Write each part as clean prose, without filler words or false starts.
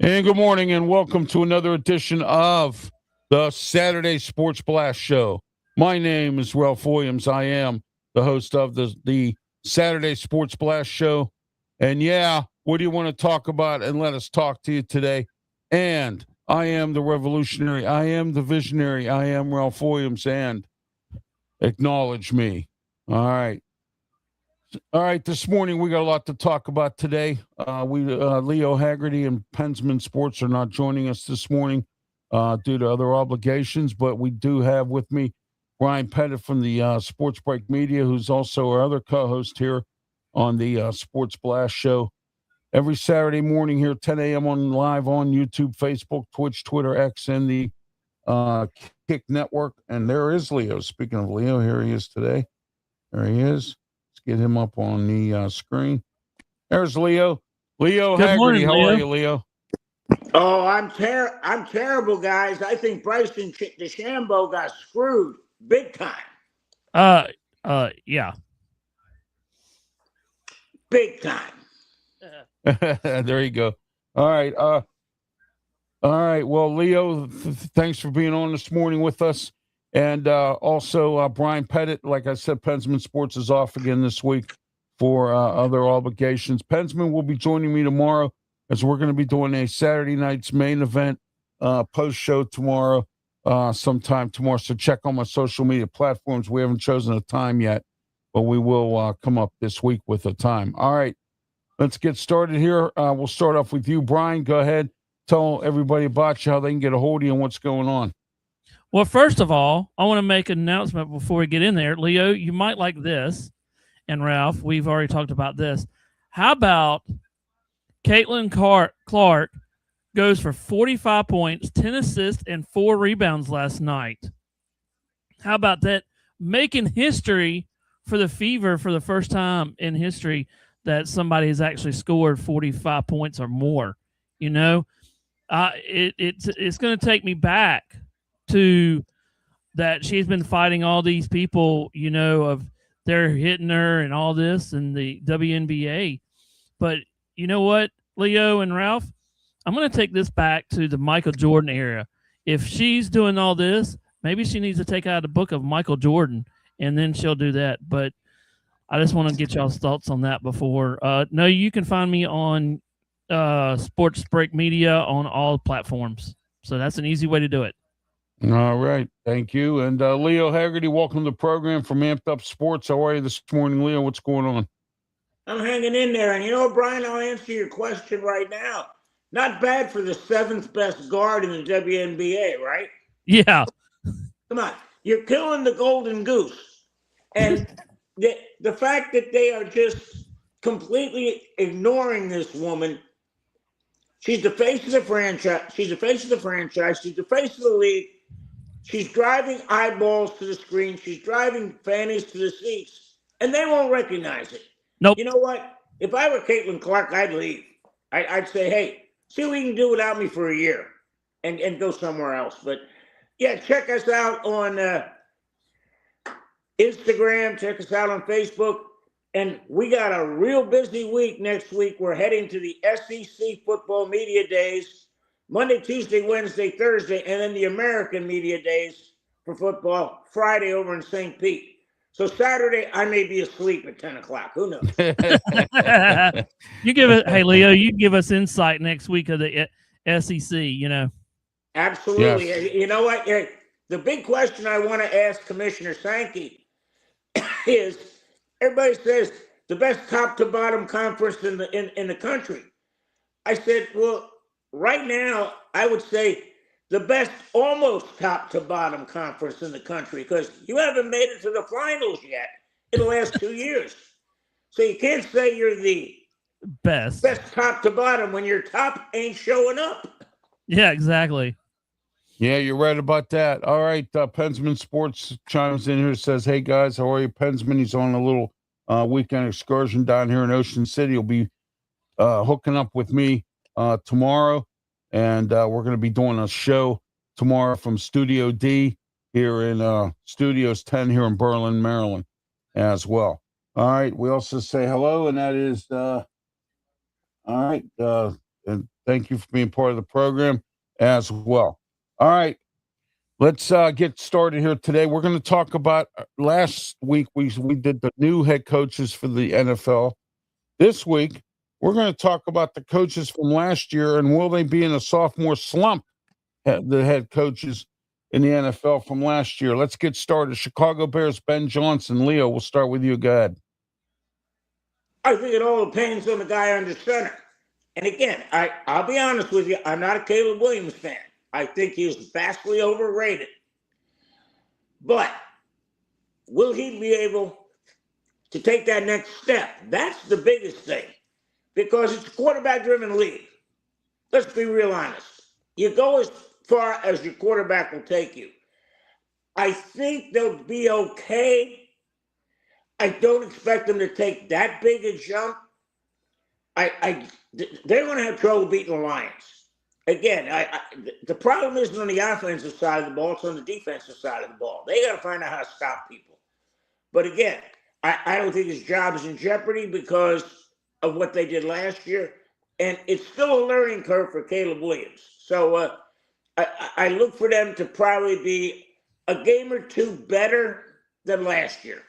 And good morning and welcome to another edition of the Saturday Sports Blast Show. My name is Ralph Williams. I am the host of the Saturday Sports Blast Show. And yeah, what do you want to talk about? And let us talk to you today. And I am the revolutionary. I am the visionary. I am Ralph Williams. And acknowledge me. All right. All right, this morning we got a lot to talk about today. Leo Haggerty and Pensman Sports are not joining us this morning due to other obligations, but we do have with me Brian Pettit from the Sports Break Media, who's also our other co-host here on the Sports Blast Show. Every Saturday morning here, 10 a.m. live on YouTube, Facebook, Twitch, Twitter, X, and the Kick Network. And there is Leo. Speaking of Leo, here he is today. There he is. Get him up on the screen. There's Leo. Leo Good Haggerty. morning, How Leo. are you, Leo? Oh, I'm terrible, guys. I think Bryson DeChambeau got screwed big time. Yeah. Big time. There you go. All right. All right. Well, Leo, thanks for being on this morning with us. And also Brian Pettit, like I said, Pensman Sports is off again this week for other obligations. Pensman will be joining me tomorrow as we're going to be doing a Saturday night's main event post-show tomorrow, sometime tomorrow. So check on my social media platforms. We haven't chosen a time yet, but we will come up this week with a time. All right, let's get started here. We'll start off with you, Brian. Go ahead. Tell everybody about you, how they can get a hold of you and what's going on. Well, first of all, I want to make an announcement before we get in there. Leo, you might like this. And Ralph, we've already talked about this. How about Caitlin Clark goes for 45 points, 10 assists, and 4 rebounds last night? How about that? Making history for the Fever for the first time in history that somebody has actually scored 45 points or more. You know, it's going to take me back to that she's been fighting all these people, you know, of they're hitting her and all this and the WNBA. But you know what, Leo and Ralph, I'm going to take this back to the Michael Jordan era. If she's doing all this, maybe she needs to take out a book of Michael Jordan and then she'll do that. But I just want to get y'all's thoughts on that before. No, you can find me on Sports Break Media on all platforms. So that's an easy way to do it. All right. Thank you. And Leo Haggerty, welcome to the program from Amped Up Sports. How are you this morning, Leo? What's going on? I'm hanging in there. And you know, Brian, I'll answer your question right now. Not bad for the 7th best guard in the WNBA, right? Yeah. Come on. You're killing the golden goose. And the fact that they are just completely ignoring this woman, she's the face of the franchise. She's the face of the franchise. She's the face of the league. She's driving eyeballs to the screen. She's driving fannies to the seats, and they won't recognize it. Nope. You know what? If I were Caitlin Clark, I'd leave. I'd say, hey, see what you can do without me for a year and go somewhere else. But, yeah, check us out on Instagram. Check us out on Facebook. And we got a real busy week next week. We're heading to the SEC Football Media Days. Monday, Tuesday, Wednesday, Thursday, and then the American Media Days for football Friday over in St. Pete. So Saturday, I may be asleep at 10 o'clock. Who knows? You give it, hey, Leo, you give us insight next week of the SEC, you know. Absolutely. Yes. You know what? The big question I want to ask Commissioner Sankey is, everybody says the best top to bottom conference in the country. I said, well, right now, I would say the best almost top to bottom conference in the country because you haven't made it to the finals yet in the last 2 years. So you can't say you're the Best. best top to bottom when your top ain't showing up. Yeah, exactly. Yeah, you're right about that. All right, Pensman Sports chimes in here, says, hey, guys, how are you? Pensman, he's on a little weekend excursion down here in Ocean City. He'll be hooking up with me tomorrow, and we're going to be doing a show tomorrow from Studio D here in Studios 10 here in Berlin, Maryland as well. All right, we also say hello, and that is, all right, and thank you for being part of the program as well. All right, let's get started here today. We're going to talk about last week we did the new head coaches for the NFL. This week, we're going to talk about the coaches from last year and will they be in a sophomore slump, the head coaches in the NFL from last year. Let's get started. Chicago Bears, Ben Johnson. Leo, we'll start with you. Go ahead. I think it all depends on the guy under center. And again, I'll be honest with you, I'm not a Caleb Williams fan. I think he's vastly overrated. But will he be able to take that next step? That's the biggest thing. Because it's a quarterback-driven league. Let's be real honest. You go as far as your quarterback will take you. I think they'll be okay. I don't expect them to take that big a jump. They're going to have trouble beating the Lions. Again, the problem isn't on the offensive side of the ball, it's on the defensive side of the ball. They got to find out how to stop people. But again, I don't think his job is in jeopardy because of what they did last year. And it's still a learning curve for Caleb Williams. So I look for them to probably be a game or two better than last year.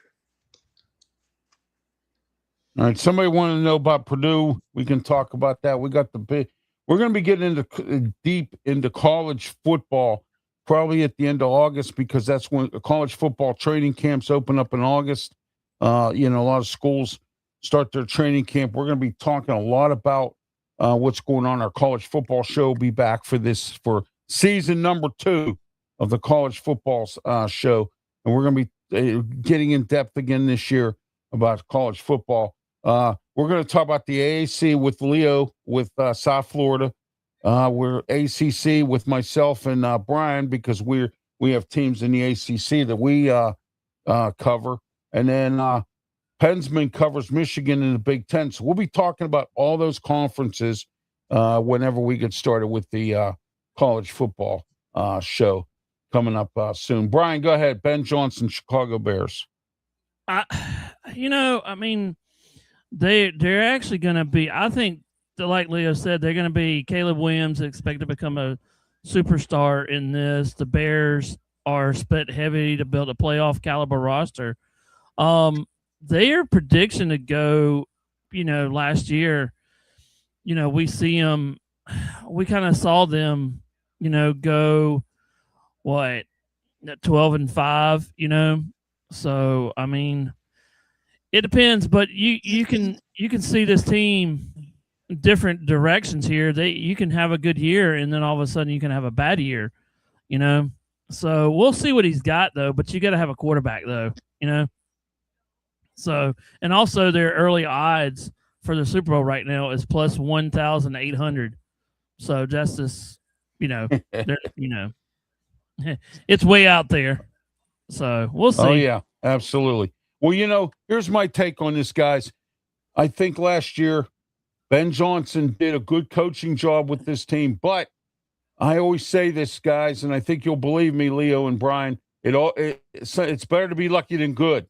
All right. Somebody wanted to know about Purdue. We can talk about that. We got the big. We're going to be getting into deep into college football probably at the end of August because that's when college football training camps open up in August. A lot of schools start their training camp. We're going to be talking a lot about what's going on. Our college football show will be back for season number 2 of the college football show, and we're going to be getting in depth again this year about college football. We're going to talk about the AAC with Leo with South Florida. We're ACC with myself and Brian because we have teams in the ACC that we cover, and then Pensman covers Michigan in the Big Ten. So we'll be talking about all those conferences whenever we get started with the college football show coming up soon. Brian, go ahead. Ben Johnson, Chicago Bears. They're actually going to be, I think, like Leo said, they're going to be Caleb Williams expected to become a superstar in this. The Bears are spent heavy to build a playoff caliber roster. Their prediction to go, last year, we kind of saw them, go 12-5, So, it depends, but you can see this team different directions here. You can have a good year and then all of a sudden you can have a bad year, So we'll see what he's got though, but you got to have a quarterback though, So, and also their early odds for the Super Bowl right now is plus 1,800. So just this, it's way out there. So we'll see. Oh yeah, absolutely. Well, here's my take on this, guys. I think last year Ben Johnson did a good coaching job with this team, but I always say this, guys, and I think you'll believe me, Leo and Brian. It's better to be lucky than good.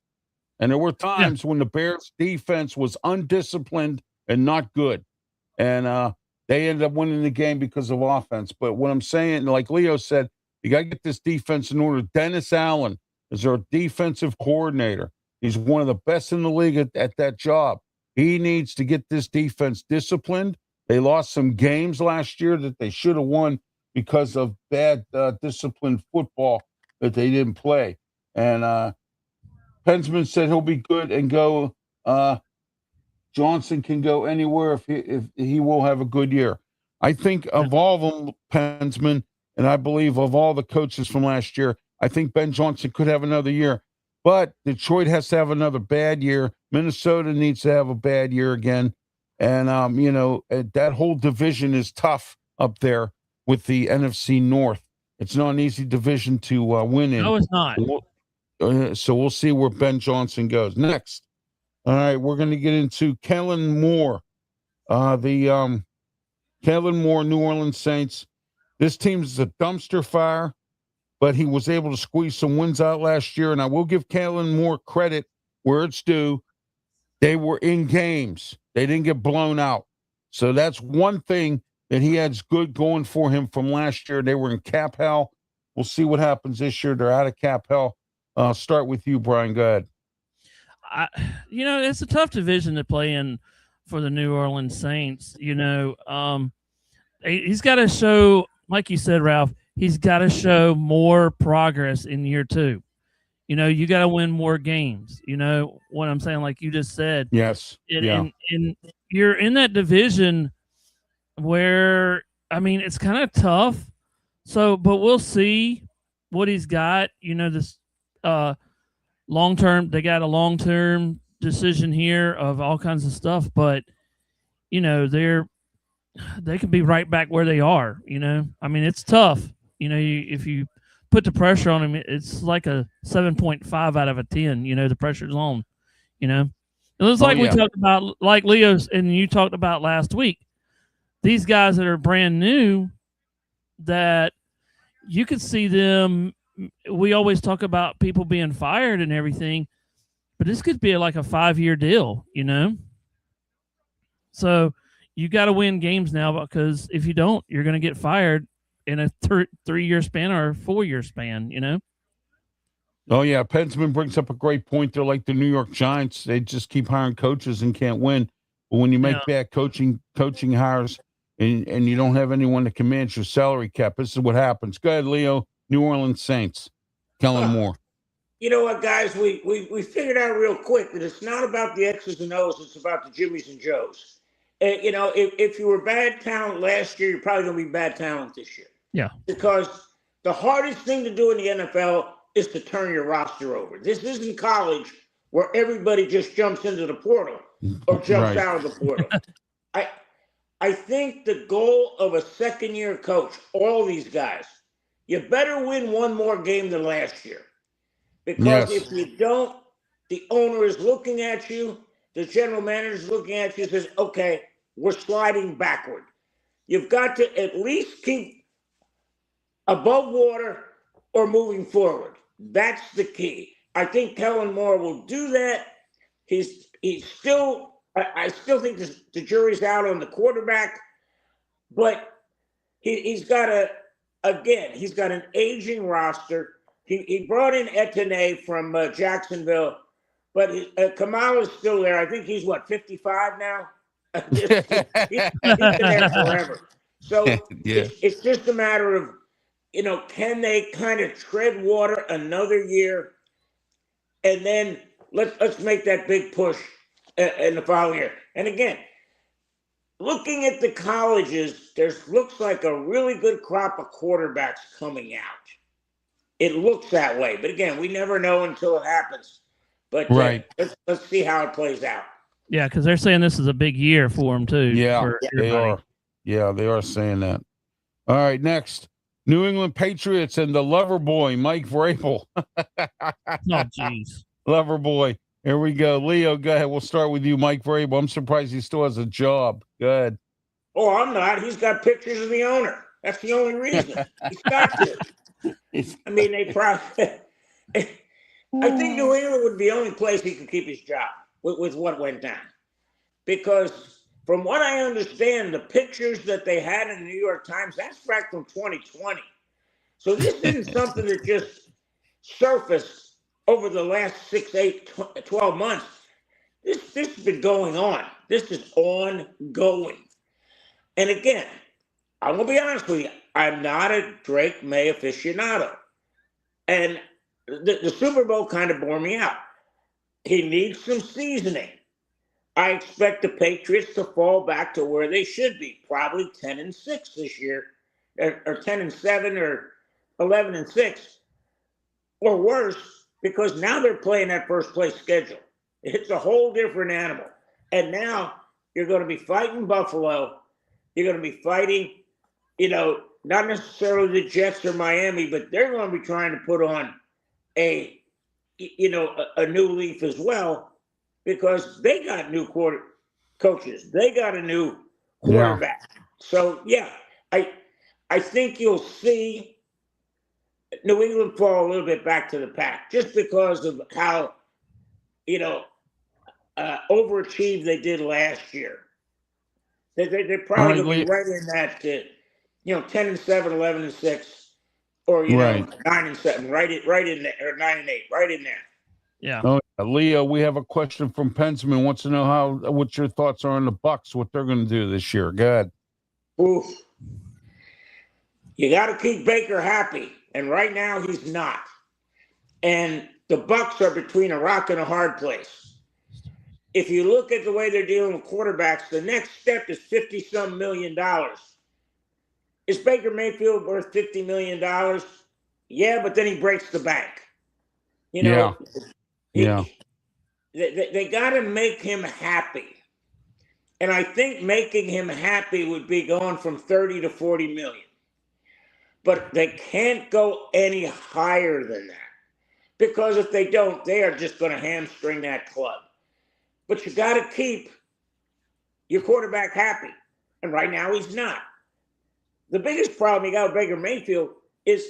And there were times when the Bears defense was undisciplined and not good. And they ended up winning the game because of offense. But what I'm saying, like Leo said, you got to get this defense in order. Dennis Allen is our defensive coordinator. He's one of the best in the league at that job. He needs to get this defense disciplined. They lost some games last year that they should have won because of bad disciplined football that they didn't play. And Pensman said he'll be good and go. Johnson can go anywhere if he will have a good year. I think of all of them, Pensman, And I believe of all the coaches from last year, I think Ben Johnson could have another year. But Detroit has to have another bad year. Minnesota needs to have a bad year again. And, that whole division is tough up there with the NFC North. It's not an easy division to win in. No, it's not. So we'll see where Ben Johnson goes. Next. All right, we're going to get into Kellen Moore. Kellen Moore, New Orleans Saints. This team's a dumpster fire, but he was able to squeeze some wins out last year, and I will give Kellen Moore credit where it's due. They were in games. They didn't get blown out. So that's one thing that he has good going for him from last year. They were in cap hell. We'll see what happens this year. They're out of cap hell. I'll start with you, Brian. Go ahead. It's a tough division to play in for the New Orleans Saints. He's got to show, like you said, Ralph, he's got to show more progress in year 2. You got to win more games. You know what I'm saying? Like you just said. Yes. And you're in that division where, it's kind of tough. So, but we'll see what he's got. This long-term, they got a long-term decision here of all kinds of stuff, but, they could be right back where they are, it's tough. If you put the pressure on him, it's like a 7.5 out of a 10, the pressure's on, It was like we talked about, like Leo's and you talked about last week, these guys that are brand new that you could see them. We always talk about people being fired and everything, but this could be like a 5-year deal, So you got to win games now, because if you don't, you're going to get fired in a 3-year span or a 4-year span, Oh, yeah. Pensman brings up a great point. They're like the New York Giants. They just keep hiring coaches and can't win. But when you make bad coaching hires and you don't have anyone that can manage your salary cap, this is what happens. Go ahead, Leo. New Orleans Saints. Kellen Moore. You know what, guys? We figured out real quick that it's not about the X's and O's. It's about the Jimmys and Joes. If you were bad talent last year, you're probably going to be bad talent this year. Yeah. Because the hardest thing to do in the NFL is to turn your roster over. This isn't college where everybody just jumps into the portal or jumps out of the portal. I think the goal of a second-year coach, all these guys, you better win one more game than last year. Because if you don't, the owner is looking at you, the general manager is looking at you and says, okay, we're sliding backward. You've got to at least keep above water or moving forward. That's the key. I think Kellen Moore will do that. He's still, I still think the jury's out on the quarterback, but he's got he's got an aging roster. He brought in Etienne from Jacksonville, but Kamala's still there. I think he's 55 now. He's been there forever. So it's just a matter of, can they kind of tread water another year, and then let's make that big push in the following year. And again, looking at the colleges, looks like a really good crop of quarterbacks coming out. It looks that way, but again, we never know until it happens. But let's see how it plays out. Yeah, because they're saying this is a big year for them too. Yeah, they are. Yeah, they are saying that. All right, next, New England Patriots and the lover boy, Mike Vrabel. Oh, jeez. Lover boy. Here we go. Leo, go ahead. We'll start with you, Mike Vrabel. I'm surprised he still has a job. Go ahead. Oh, I'm not. He's got pictures of the owner. That's the only reason. He's got to. I mean, they probably. I think New England would be the only place he could keep his job with what went down. Because from what I understand, the pictures that they had in the New York Times, that's back from 2020. So this isn't something that just surfaced over the last 6, 8, 12 months. This has been going on. This is ongoing. And again, I'm going to be honest with you. I'm not a Drake May aficionado. And the Super Bowl kind of bore me out. He needs some seasoning. I expect the Patriots to fall back to where they should be, probably 10-6 this year. or 10-7 or 11-6 or worse, because now they're playing that first place schedule. It's a whole different animal. And now you're going to be fighting Buffalo. You're going to be fighting, not necessarily the Jets or Miami, but they're going to be trying to put on a new leaf as well, because they got new coaches. They got a new quarterback. Yeah. So, yeah, I think you'll see New England fall a little bit back to the pack just because of how, overachieved they did last year. They're probably going to be right in that, 10-7, 11-6, or, 9-7, right in there, or 9-8, right in there. Yeah. Oh, Leo, we have a question from Pensman. Wants to know what your thoughts are on the Bucks, what they're going to do this year. Go ahead. Oof. You got to keep Baker happy, and right now he's not. And the Bucks are between a rock and a hard place. If you look at the way they're dealing with quarterbacks, the next step is $50-some million. Is Baker Mayfield worth $50 million? Yeah, but then he breaks the bank. Yeah. They got to make him happy. And I think making him happy would be going from 30 to 40 million. But they can't go any higher than that. Because if they don't, they are just going to hamstring that club. But you got to keep your quarterback happy. And right now he's not. The biggest problem you got with Baker Mayfield is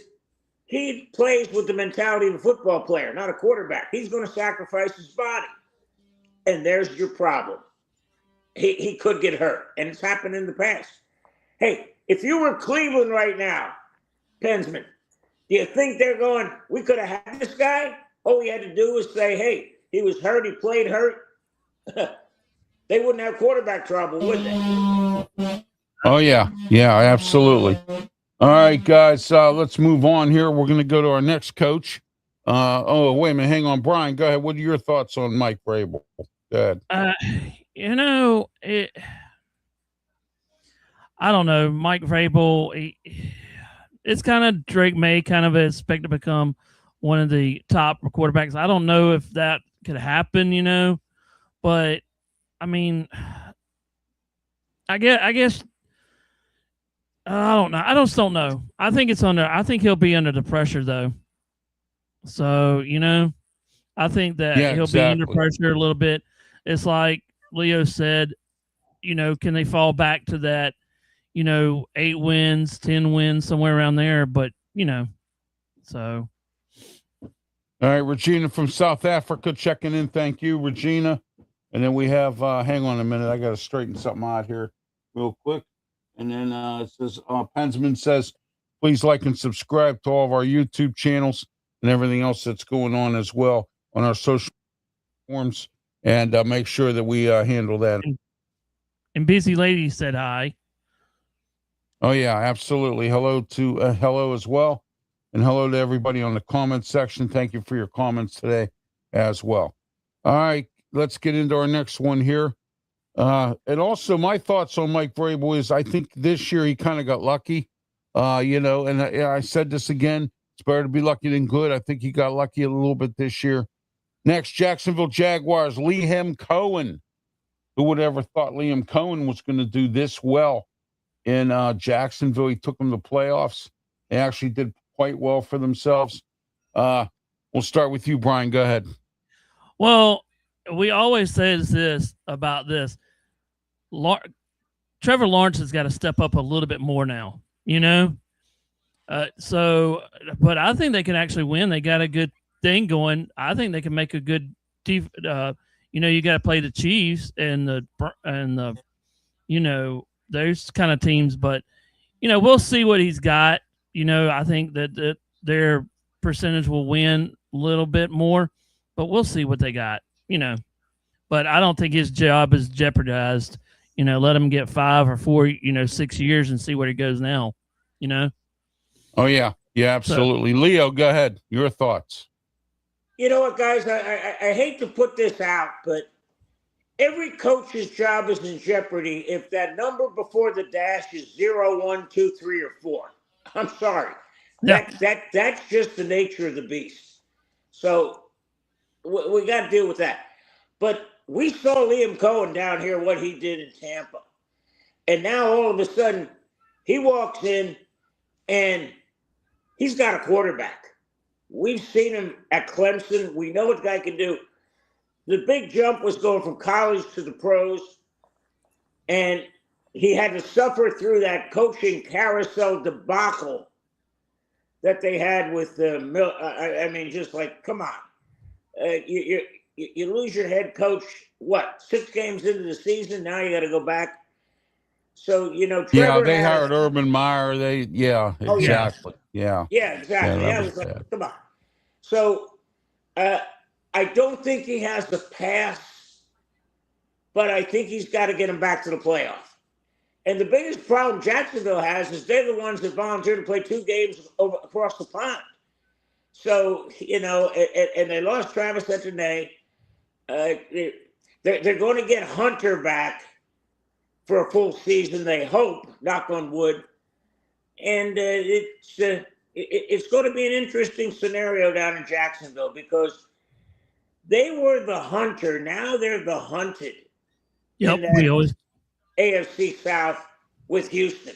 he plays with the mentality of a football player, not a quarterback. He's going to sacrifice his body. And there's your problem. He could get hurt, and it's happened in the past. Hey, if you were Cleveland right now, Pensman, do you think they're going, we could have had this guy? All we had to do was say, hey, he was hurt, he played hurt. They wouldn't have quarterback trouble, would they? Oh, yeah. Yeah, absolutely. All right, guys, let's move on here. We're going to go to our next coach. Wait a minute. Hang on. Brian, go ahead. What are your thoughts on Mike Vrabel? Go ahead. I don't know. Mike Vrabel, it's kind of Drake May kind of expect to become one of the top quarterbacks. I don't know if that could happen, but I mean, I guess I don't know. I just don't know. I think he'll be under the pressure though. So, I think that he'll be under pressure a little bit. It's like Leo said, can they fall back to that, 8 wins, 10 wins, somewhere around there? But, so. All right, Regina from South Africa checking in. Thank you, Regina. And then we have, hang on a minute, I got to straighten something out here real quick. And then it says, Pensman says, please like and subscribe to all of our YouTube channels and everything else that's going on as well on our social platforms. And make sure that we handle that. And Busy Lady said hi. Oh, yeah, absolutely. Hello as well. And hello to everybody on the comment section. Thank you for your comments today as well. All right, let's get into our next one here. And also my thoughts on Mike Vrabel is I think this year he kind of got lucky, and I said this again, it's better to be lucky than good. I think he got lucky a little bit this year. Next, Jacksonville Jaguars, Liam Cohen. Who would ever thought Liam Cohen was going to do this well in Jacksonville? He took them to playoffs. They actually did quite well for themselves. We'll start with you, Brian. Go ahead. Well, we always say this about this. Trevor Lawrence has got to step up a little bit more now, but I think they can actually win. They got a good thing going. I think they can make a good you got to play the Chiefs and the those kind of teams, but we'll see what he's got. I think that their percentage will win a little bit more, but we'll see what they got. But I don't think his job is jeopardized. Let him get 5 or 4, 6 years and see where he goes now. Oh yeah, absolutely. So, Leo, go ahead. Your thoughts. You know what, guys? I hate to put this out, but every coach's job is in jeopardy if that number before the dash is 0, 1, 2, 3, or 4. I'm sorry. Yeah. That's just the nature of the beast. So we got to deal with that. But we saw Liam Cohen down here, what he did in Tampa. And now all of a sudden, he walks in and he's got a quarterback. We've seen him at Clemson. We know what the guy can do. The big jump was going from college to the pros. And he had to suffer through that coaching carousel debacle that they had with I mean, just like, come on. You lose your head coach, 6 games into the season? Now you got to go back. So, Trevor they hired Urban Meyer. Exactly. Yeah. Yeah, exactly. Yeah, that was like, come on. So, I don't think he has the pass, but I think he's got to get him back to the playoff. And the biggest problem Jacksonville has is they're the ones that volunteered to play 2 games across the pond. So, and they lost Travis Etienne. They're going to get Hunter back for a full season, they hope, knock on wood. And it's going to be an interesting scenario down in Jacksonville because they were the hunter. Now they're the hunted. Yep, we always AFC South with Houston.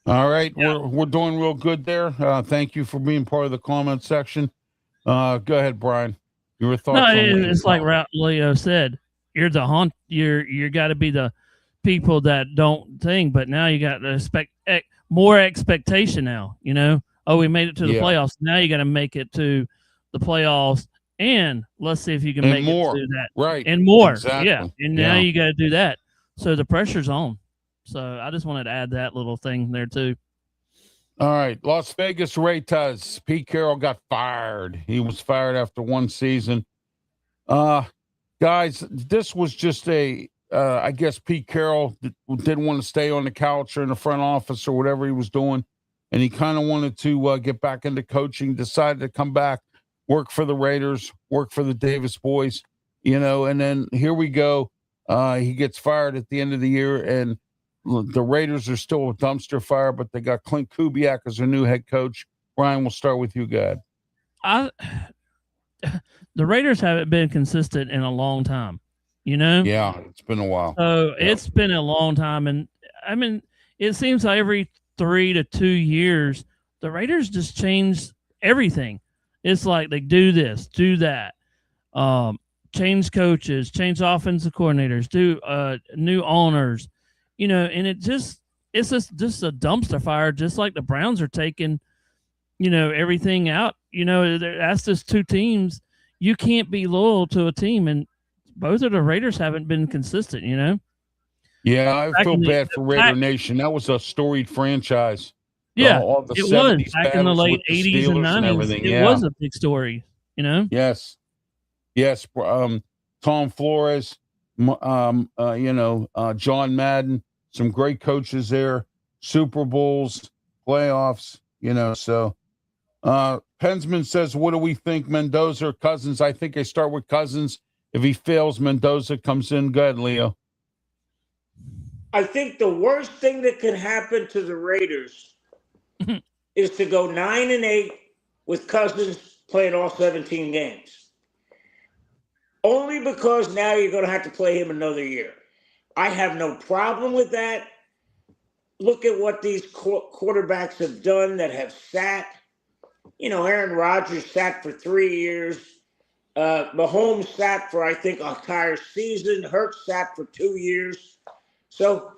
All right, we're doing real good there. Thank you for being part of the comment section. Go ahead, Brian. Your thoughts? It's like Leo said. You're the hunt. You got to be the people that don't think. But now you got to expect more expectation. Now we made it to the playoffs. Now you got to make it to the playoffs, and let's see if you can make more. it to that. Right, and more. Exactly. Yeah, and now you got to do that. So the pressure's on. So I just wanted to add that little thing there too. All right, Las Vegas Raiders. Pete Carroll got fired. He was fired after 1 season. Guys, this was just I guess Pete Carroll didn't want to stay on the couch or in the front office or whatever he was doing. And he kind of wanted to get back into coaching, decided to come back, work for the Raiders, work for the Davis boys, and then here we go. He gets fired at the end of the year, and the Raiders are still a dumpster fire, but they got Clint Kubiak as their new head coach. Brian, we'll start with you, God. The Raiders haven't been consistent in a long time, Yeah, it's been a while. So it's been a long time. And I mean, it seems like every 3 to 2 years, the Raiders just change everything. It's like they do this, do that, change coaches, change offensive coordinators, do new owners, and it's just a dumpster fire, just like the Browns are taking, everything out. That's just 2 teams. You can't be loyal to a team, and both of the Raiders haven't been consistent, Yeah, I feel bad for Raider Nation. That was a storied franchise. Yeah, all the it was back in the battles late with the 80s and Steelers 90s. everything. It was a big story, Yes. Tom Flores, John Madden, some great coaches there, Super Bowls, playoffs, so Pensman says, what do we think, Mendoza or Cousins? I think I start with Cousins. If he fails, Mendoza comes in. Go ahead, Leo. I think the worst thing that can happen to the Raiders is to go 9-8 with Cousins playing all 17 games. Only because now you're going to have to play him another year. I have no problem with that. Look at what these quarterbacks have done that have sat. Aaron Rodgers sat for 3 years. Mahomes sat for, I think, an entire season. Hurts sat for 2 years. So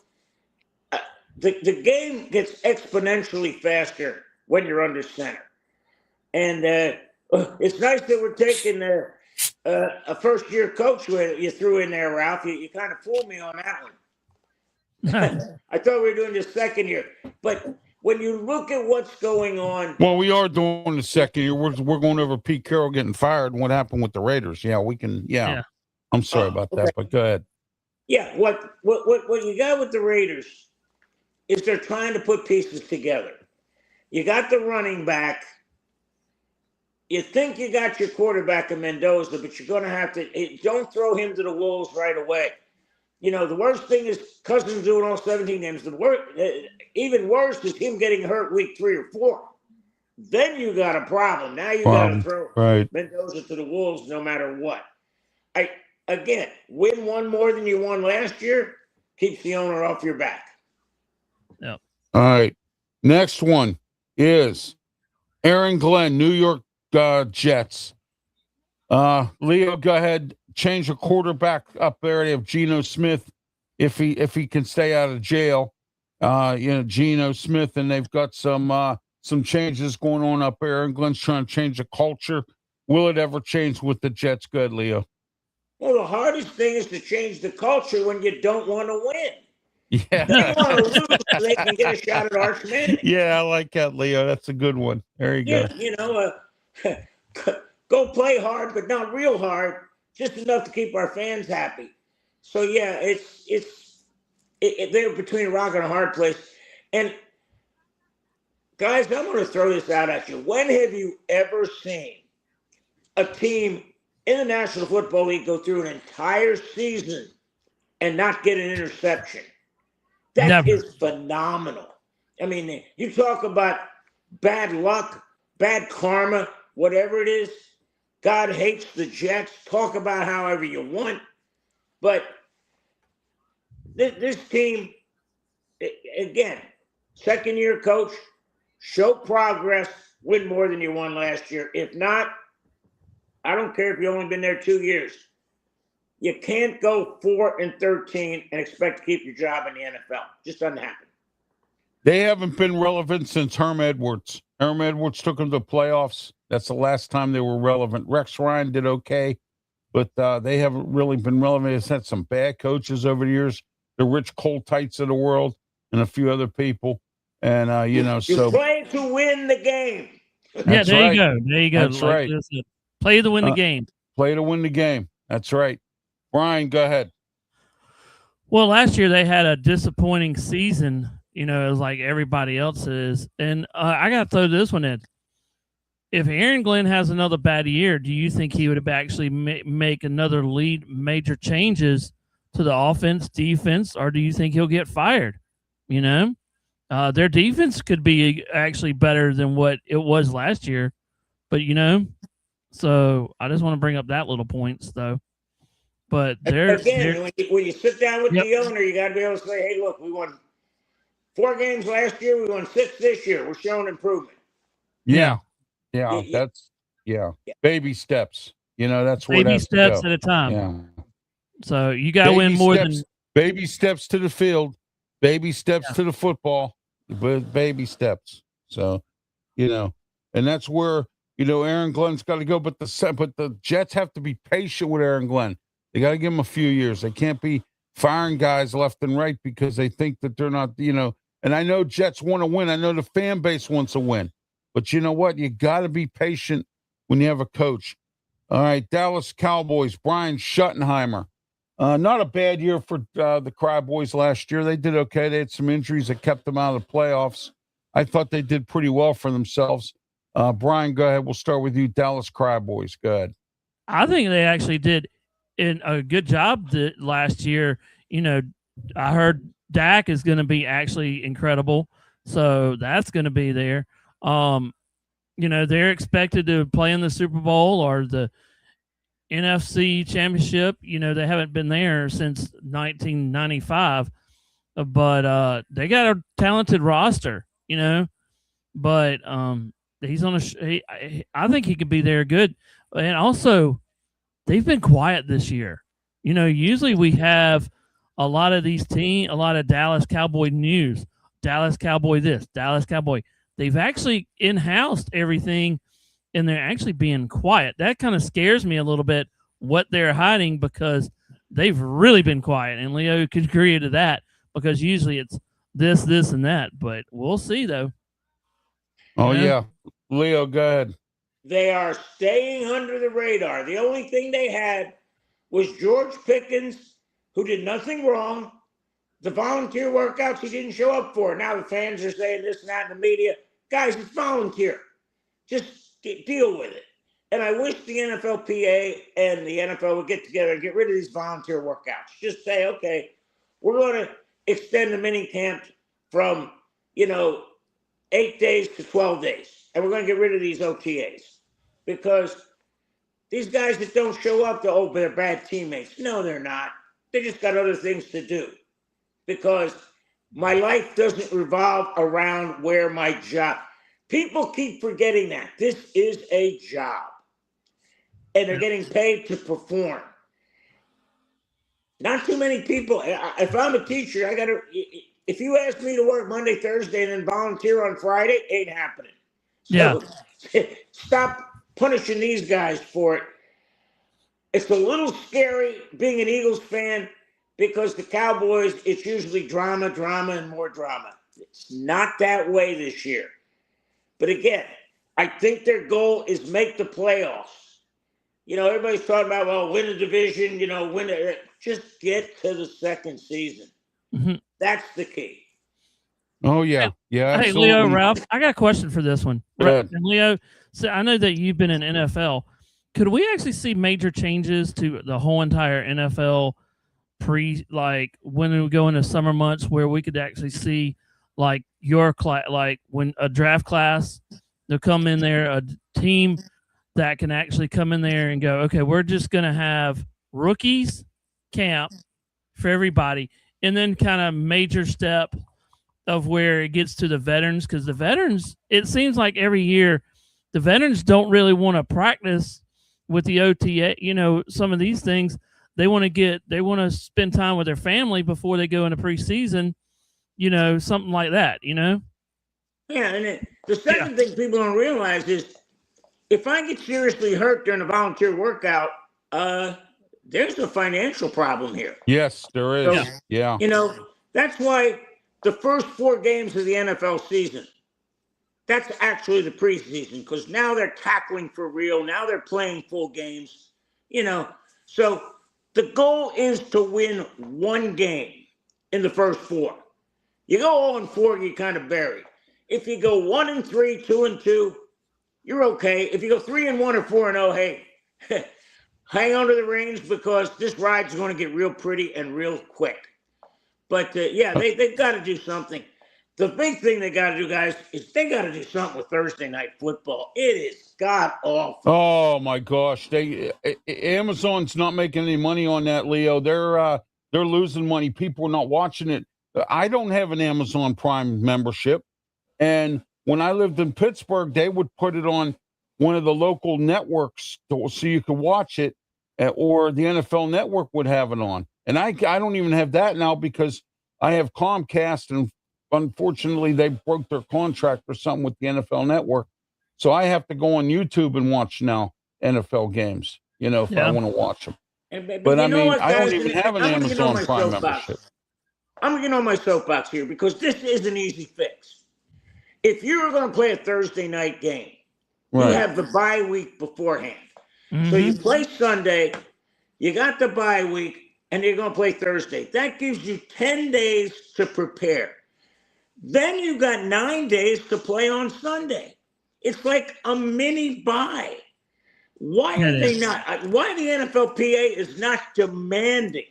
the game gets exponentially faster when you're under center. And it's nice that we're taking a first-year coach you threw in there, Ralph. You kind of fooled me on that one. I thought we were doing the second year. But when you look at what's going on. Well, we are doing the second year. We're going over Pete Carroll getting fired and what happened with the Raiders. Yeah, we can. Yeah. I'm sorry about that, but go ahead. Yeah, what you got with the Raiders is they're trying to put pieces together. You got the running back. You think you got your quarterback in Mendoza, but you're going to have to – don't throw him to the wolves right away. the worst thing is Cousins doing all 17 games. Even worse is him getting hurt week 3 or 4. Then you got a problem. Now you got to throw Mendoza to the wolves no matter what. Again, win one more than you won last year, keeps the owner off your back. Yep. All right. Next one is Aaron Glenn, New York Jets. Leo, go ahead. Change the quarterback up there. They have Geno Smith if he can stay out of jail. Geno Smith, and they've got some changes going on up there. Aaron Glenn's trying to change the culture. Will it ever change with the Jets? Good, Leo. Well, the hardest thing is to change the culture when you don't want to win. Yeah. They want to lose so they can get a shot at Arch Manning. Yeah, I like that, Leo. That's a good one. There you go. Go play hard, but not real hard, just enough to keep our fans happy. So, yeah, they're between a rock and a hard place. And, guys, I'm going to throw this out at you. When have you ever seen a team in the National Football League go through an entire season and not get an interception? That is phenomenal. I mean, you talk about bad luck, bad karma, whatever it is. God hates the Jets. Talk about however you want. But this team, again, second-year coach, show progress, win more than you won last year. If not, I don't care if you've only been there 2 years. You can't go 4-13 and expect to keep your job in the NFL. Just doesn't happen. They haven't been relevant since Herm Edwards. Herm Edwards took them to the playoffs. That's the last time they were relevant. Rex Ryan did okay, but they haven't really been relevant. It's had some bad coaches over the years, the Rich Coltites of the world, and a few other people. And you play to win the game. Yeah, there you go. There you go. That's right. Play to win the game. Play to win the game. That's right. Brian, go ahead. Well, last year they had a disappointing season, as like everybody else is. And I got to throw this one in. If Aaron Glenn has another bad year, do you think he would have actually make another major changes to the offense, defense, or do you think he'll get fired? Their defense could be actually better than what it was last year. But, so I just want to bring up that little points, though. But when you sit down with the owner, you got to be able to say, hey, look, we won 4 games last year. We won 6 this year. We're showing improvement. Yeah. That's baby steps. That's where baby steps at a time. Yeah. So you got to win more than baby steps to the field, baby steps to the football, but baby steps. So, and that's where Aaron Glenn's got to go. But the Jets have to be patient with Aaron Glenn. They got to give him a few years. They can't be firing guys left and right because they think that they're not. And I know Jets want to win. I know the fan base wants to win. But you know what? You got to be patient when you have a coach. All right, Dallas Cowboys, Brian Schottenheimer. Not a bad year for the Cowboys last year. They did okay. They had some injuries that kept them out of the playoffs. I thought they did pretty well for themselves. Brian, go ahead. We'll start with you, Dallas Cowboys. Go ahead. I think they actually did a good job last year. I heard Dak is going to be actually incredible. So that's going to be there. They're expected to play in the Super Bowl or the NFC Championship. They haven't been there since 1995, but they got a talented roster. But he's on I think he could be there good, and also they've been quiet this year. Usually we have a lot of a lot of Dallas Cowboy news. Dallas Cowboy this, Dallas Cowboy. They've actually in-housed everything, and they're actually being quiet. That kind of scares me a little bit, what they're hiding, because they've really been quiet. And Leo could agree to that, because usually it's this, and that. But we'll see, though. Oh, yeah. Leo, go ahead. They are staying under the radar. The only thing they had was George Pickens, who did nothing wrong. The volunteer workouts he didn't show up for. Now the fans are saying this and that in the media. Guys, it's volunteer. Just deal with it. And I wish the NFLPA and the NFL would get together and get rid of these volunteer workouts. Just say, okay, we're going to extend the mini camp from, 8 days to 12 days. And we're going to get rid of these OTAs. Because these guys that don't show up, they're bad teammates. No, they're not. They just got other things to do. Because my life doesn't revolve around where my job. People keep forgetting that. This is a job. And they're getting paid to perform. Not too many people. If I'm a teacher, if you ask me to work Monday, Thursday, and then volunteer on Friday, ain't happening. So stop punishing these guys for it. It's a little scary being an Eagles fan because the Cowboys, it's usually drama, and more drama. It's not that way this year. But again, I think their goal is make the playoffs. Everybody's talking about, win the division, just get to the second season. Mm-hmm. That's the key. Oh, yeah. Yeah, Hey, absolutely. Leo, Ralph, I got a question for this one. Right. And Leo, so I know that you've been in NFL. Could we actually see major changes to the whole entire NFL when we go into summer months where we could actually see your class, when a draft class, they'll come in there, a team that can actually come in there and go, okay, we're just going to have rookies camp for everybody. And then kind of major step of where it gets to the veterans. Because the veterans, it seems like every year, the veterans don't really want to practice with the OTA. Some of these things, they want to spend time with their family before they go into preseason, something like that, Yeah, and the second thing people don't realize is if I get seriously hurt during a volunteer workout, there's a financial problem here. Yes, there is. So, yeah. That's why the first 4 games of the NFL season, that's actually the preseason because now they're tackling for real. Now they're playing full games, So the goal is to win 1 game in the first 4. You go 0-4, you kind of bury. If you go 1-3, 2-2, you're okay. If you go 3-1 or 4-0, hey, hang on to the reins because this ride's going to get real pretty and real quick. But they've got to do something. The big thing they got to do, guys, is they got to do something with Thursday night football. It is god awful. Oh my gosh, Amazon's not making any money on that, Leo. They're losing money. People are not watching it. I don't have an Amazon Prime membership, and when I lived in Pittsburgh, they would put it on one of the local networks so you could watch it, or the NFL Network would have it on. And I don't even have that now because I have Comcast, and unfortunately, they broke their contract or something with the NFL Network. So I have to go on YouTube and watch now NFL games, if I want to watch them. But I mean, I don't even have an Amazon Prime membership. I'm going to get on my soapbox here because this is an easy fix. If you're going to play a Thursday night game, right, you have the bye week beforehand. Mm-hmm. So you play Sunday, you got the bye week, and you're going to play Thursday. That gives you 10 days to prepare. Then you got 9 days to play on Sunday. It's like a mini bye. Why are they not? Why the NFLPA is not demanding?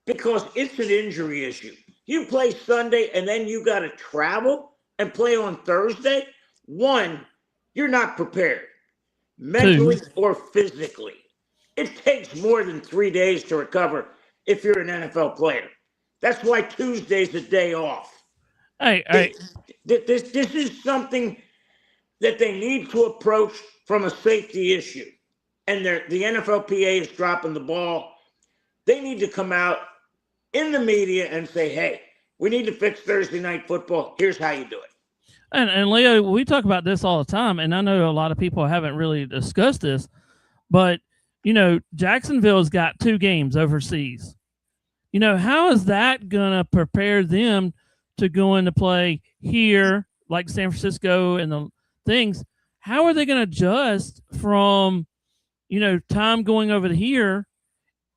Because it's an injury issue. You play Sunday and then you got to travel and play on Thursday. 1, you're not prepared mentally or physically. It takes more than 3 days to recover if you're an NFL player. That's why Tuesday's a day off. This is something that they need to approach from a safety issue. And the NFLPA is dropping the ball. They need to come out in the media and say, hey, we need to fix Thursday night football. Here's how you do it. And Leo, we talk about this all the time, and I know a lot of people haven't really discussed this, but, Jacksonville's got 2 games overseas. How is that going to prepare them to go into play here, like San Francisco and the things? How are they going to adjust from, time going over to here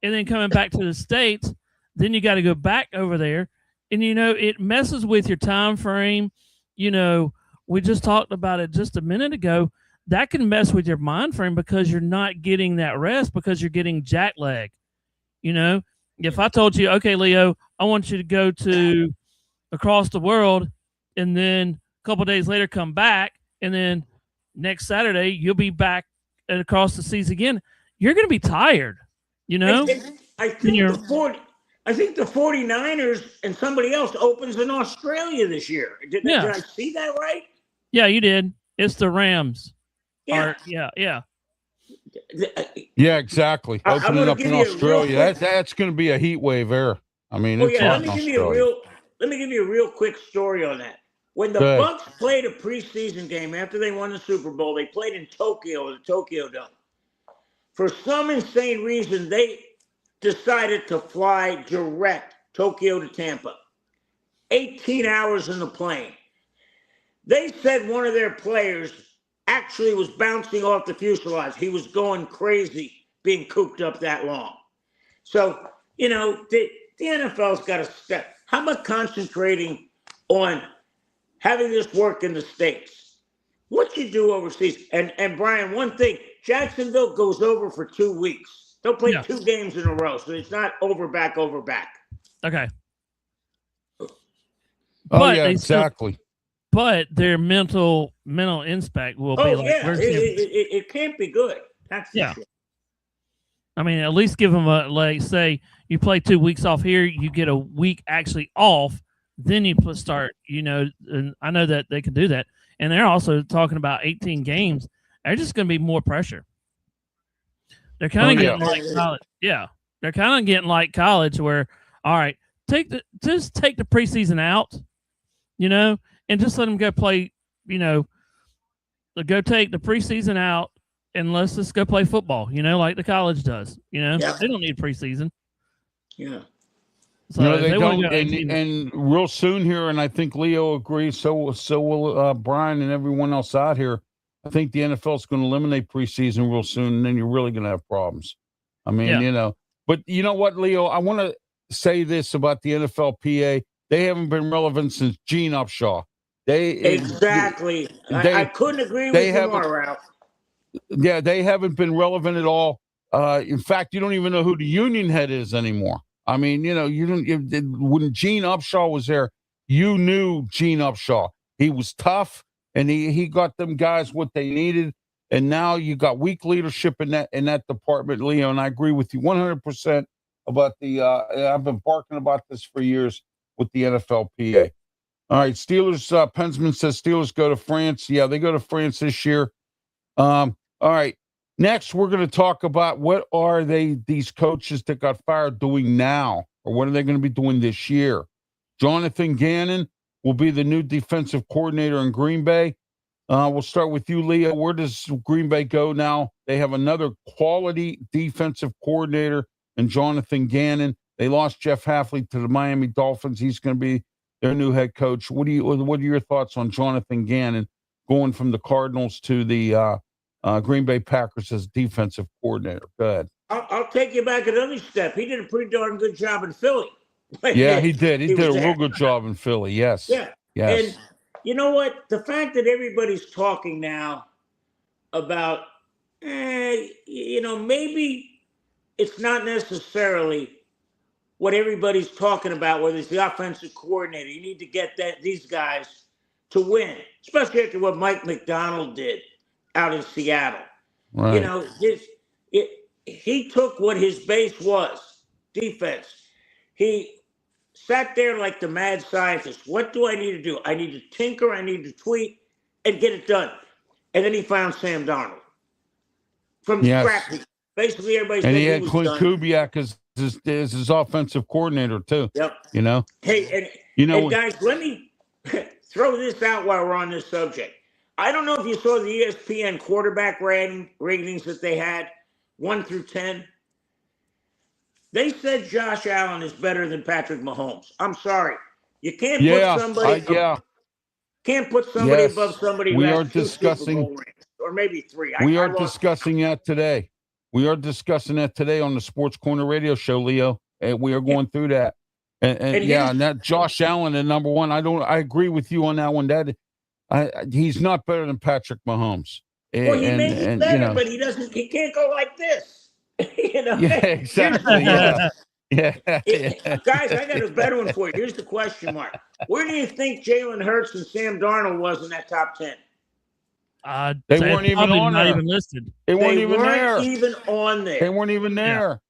and then coming back to the States? Then you got to go back over there. And, it messes with your time frame. We just talked about it just a minute ago. that can mess with your mind frame because you're not getting that rest because you're getting jet lag. You know, if I told you, okay, Leo, I want you to go to across the world, and then a couple days later come back, and then next Saturday you'll be back and across the seas again. You're going to be tired. You know, I think the 49ers and somebody else opens in Australia this year. Did I see that right? Yeah, you did. It's the Rams. Yeah. Yeah, exactly. Opening up in Australia. That's going to be a heat wave there. I mean, let me give you a real quick story on that. When the Bucks played a preseason game after they won the Super Bowl, they played in Tokyo, the Tokyo Dome. For some insane reason, they decided to fly direct Tokyo to Tampa. 18 hours in the plane. They said one of their players actually was bouncing off the fuselage. He was going crazy being cooped up that long. So, you know, the NFL's got to step. How about concentrating on having this work in the States? What you do overseas? And Brian, one thing, Jacksonville goes over for 2 weeks. They'll play 2 games in a row, so it's not over, back. Okay. Exactly. But their mental impact will be like, it can't be good. That's sure. I mean, at least give them say you play 2 weeks off here, you get a week actually off, then you start, you know, and I know that they can do that. And they're also talking about 18 games. They're just going to be more pressure. They're kind of getting like college. Yeah. They're kind of getting like college where, all right, just take the preseason out, you know, and just let them go play, you know, go take the preseason out and let's just go play football, you know, like the college does, you know. They don't need preseason. Yeah. So no, they don't. And real soon here, and I think Leo agrees, so will Brian and everyone else out here. I think the NFL is going to eliminate preseason real soon, and then you're really going to have problems. I mean, you know. But you know what, Leo? I want to say this about the NFLPA. They haven't been relevant since Gene Upshaw. Exactly. I couldn't agree with you more, Ralph. Yeah, they haven't been relevant at all. In fact, you don't even know who the union head is anymore. I mean, you know, when Gene Upshaw was there, you knew Gene Upshaw. He was tough, and he got them guys what they needed. And now you got weak leadership in that department, Leo. And I agree with you 100% about the. I've been barking about this for years with the NFLPA. All right, Steelers. Pensman says Steelers go to France. Yeah, they go to France this year. All right. Next, we're going to talk about what are these coaches that got fired doing now, or what are they going to be doing this year? Jonathan Gannon will be the new defensive coordinator in Green Bay. We'll start with you, Leah. Where does Green Bay go now? They have another quality defensive coordinator in Jonathan Gannon. They lost Jeff Hafley to the Miami Dolphins. He's going to be their new head coach. What are your thoughts on Jonathan Gannon going from the Cardinals to the Green Bay Packers as defensive coordinator? Go ahead. I'll take you back another step. He did a pretty darn good job in Philly. Yeah, he did. He did a real good job in Philly. Yes. Yeah. Yes. And you know what? The fact that everybody's talking now about, you know, maybe it's not necessarily what everybody's talking about, whether it's the offensive coordinator. You need to get these guys to win, especially after what Mike McDonald did out in Seattle. Right. You know, he took what his base was, defense. He sat there like the mad scientist. What do I need to do? I need to tinker, I need to tweak, and get it done. And then he found Sam Darnold from scrap heap. Basically, everybody's and he had Clint Kubiak as his offensive coordinator too. Yep. You know. Hey, and guys, let me throw this out while we're on this subject. I don't know if you saw the ESPN quarterback ratings that they had, 1 through 10. They said Josh Allen is better than Patrick Mahomes. I'm sorry. You can't put somebody can't put somebody above somebody. We are discussing, or maybe 3. We are discussing that today. We are discussing that today on the Sports Corner Radio Show, Leo. And we are going through that. And that Josh Allen at number 1. I agree with you on that one. He's not better than Patrick Mahomes. Well, he may be and better, but he can't go like this. Yeah, exactly. Yeah. Yeah. Guys, I got a better one for you. Here's the question mark. Where do you think Jalen Hurts and Sam Darnold was in that top 10? They weren't even on not there. even listed. They weren't even there. Even on there. They weren't even there.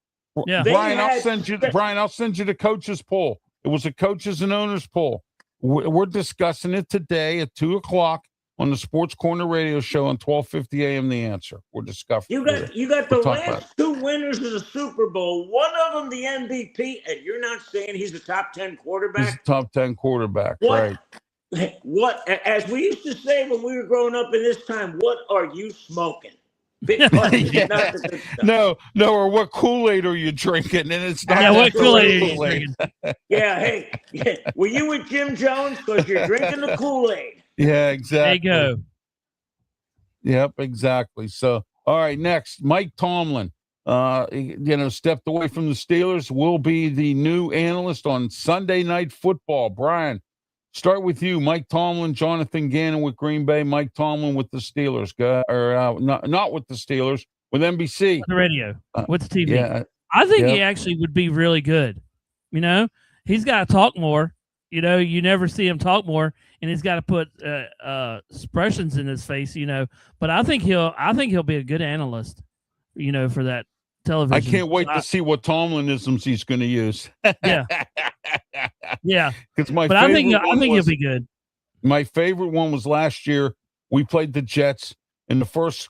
Yeah. Brian, I'll send you the coaches poll. It was a coaches and owners poll. We're discussing it today at 2:00 on the Sports Corner radio show on 12:50 a.m. The Answer. We're discussing. You got the last two winners of the Super Bowl. One of them the MVP, and you're not saying he's a top 10 quarterback. He's a top 10 quarterback, what? right? What, as we used to say when we were growing up in this time, what are you smoking? No, or what Kool-Aid are you drinking? And it's not. Yeah, what Kool-Aid are you drinking? Hey, were you with Jim Jones? Because you're drinking the Kool-Aid. Yeah, exactly. There you go. Yep, exactly. So, all right, next, Mike Tomlin. Stepped away from the Steelers. Will be the new analyst on Sunday Night Football. Brian, start with you. Mike Tomlin, Jonathan Gannon with Green Bay. Mike Tomlin with the Steelers. Not with the Steelers, with NBC. The radio, with the TV. Yeah, I think he actually would be really good. He's got to talk more. You never see him talk more, and he's got to put expressions in his face. But I think he'll be a good analyst. For that television. I can't wait to see what Tomlinisms he's going to use. Yeah. Because I think he'll be good. My favorite one was last year. We played the Jets. In the first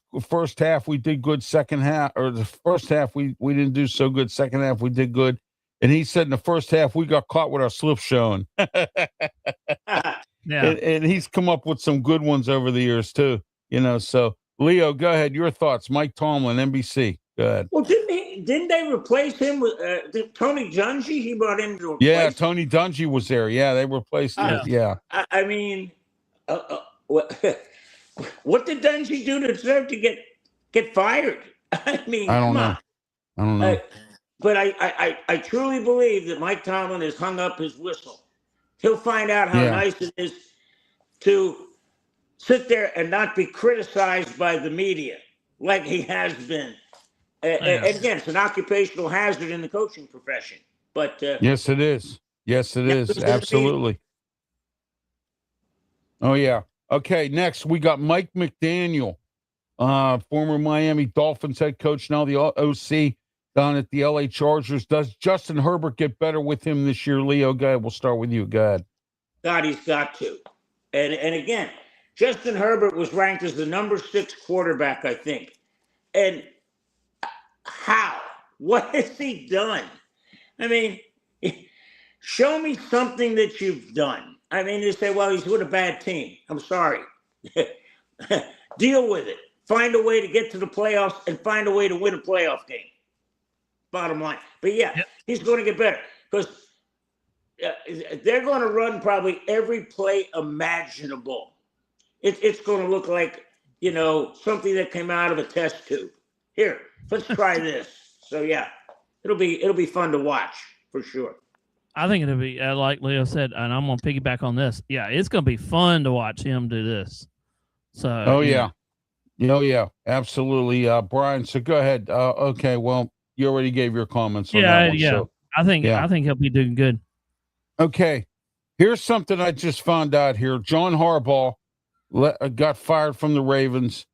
half, we did good. Second half, or the first half, we didn't do so good. Second half, we did good. And he said in the first half, we got caught with our slip showing. Yeah. And he's come up with some good ones over the years, too. So, Leo, go ahead. Your thoughts. Mike Tomlin, NBC. Go ahead. Well, didn't they replace him with Tony Dungy? He brought in to replace Yeah, Tony Dungy was there. Yeah, they replaced him. Yeah. I mean, what did Dungy do to deserve to get fired? I mean, I don't know. But I truly believe that Mike Tomlin has hung up his whistle. He'll find out how nice it is to sit there and not be criticized by the media like he has been. Again, it's an occupational hazard in the coaching profession. But yes, it is. Yes, it is. Absolutely. Oh, yeah. Okay, next we got Mike McDaniel, former Miami Dolphins head coach, now the OC down at the LA Chargers. Does Justin Herbert get better with him this year, Leo? Go ahead. We'll start with you. Go ahead. God, he's got to. And again, Justin Herbert was ranked as the number 6 quarterback, I think. And how? What has he done? I mean, show me something that you've done. I mean, they say, well, he's with a bad team. I'm sorry. Deal with it. Find a way to get to the playoffs and find a way to win a playoff game. Bottom line. But he's going to get better because they're going to run probably every play imaginable. It's going to look like, something that came out of a test tube. Here, let's try this. So it'll be fun to watch for sure. I think it'll be like Leo said, and I'm going to piggyback on this. Yeah, it's going to be fun to watch him do this. So. Oh yeah, absolutely, Brian. So go ahead. Okay, well, you already gave your comments on that one. So, I think he'll be doing good. Okay, here's something I just found out here. John Harbaugh got fired from the Ravens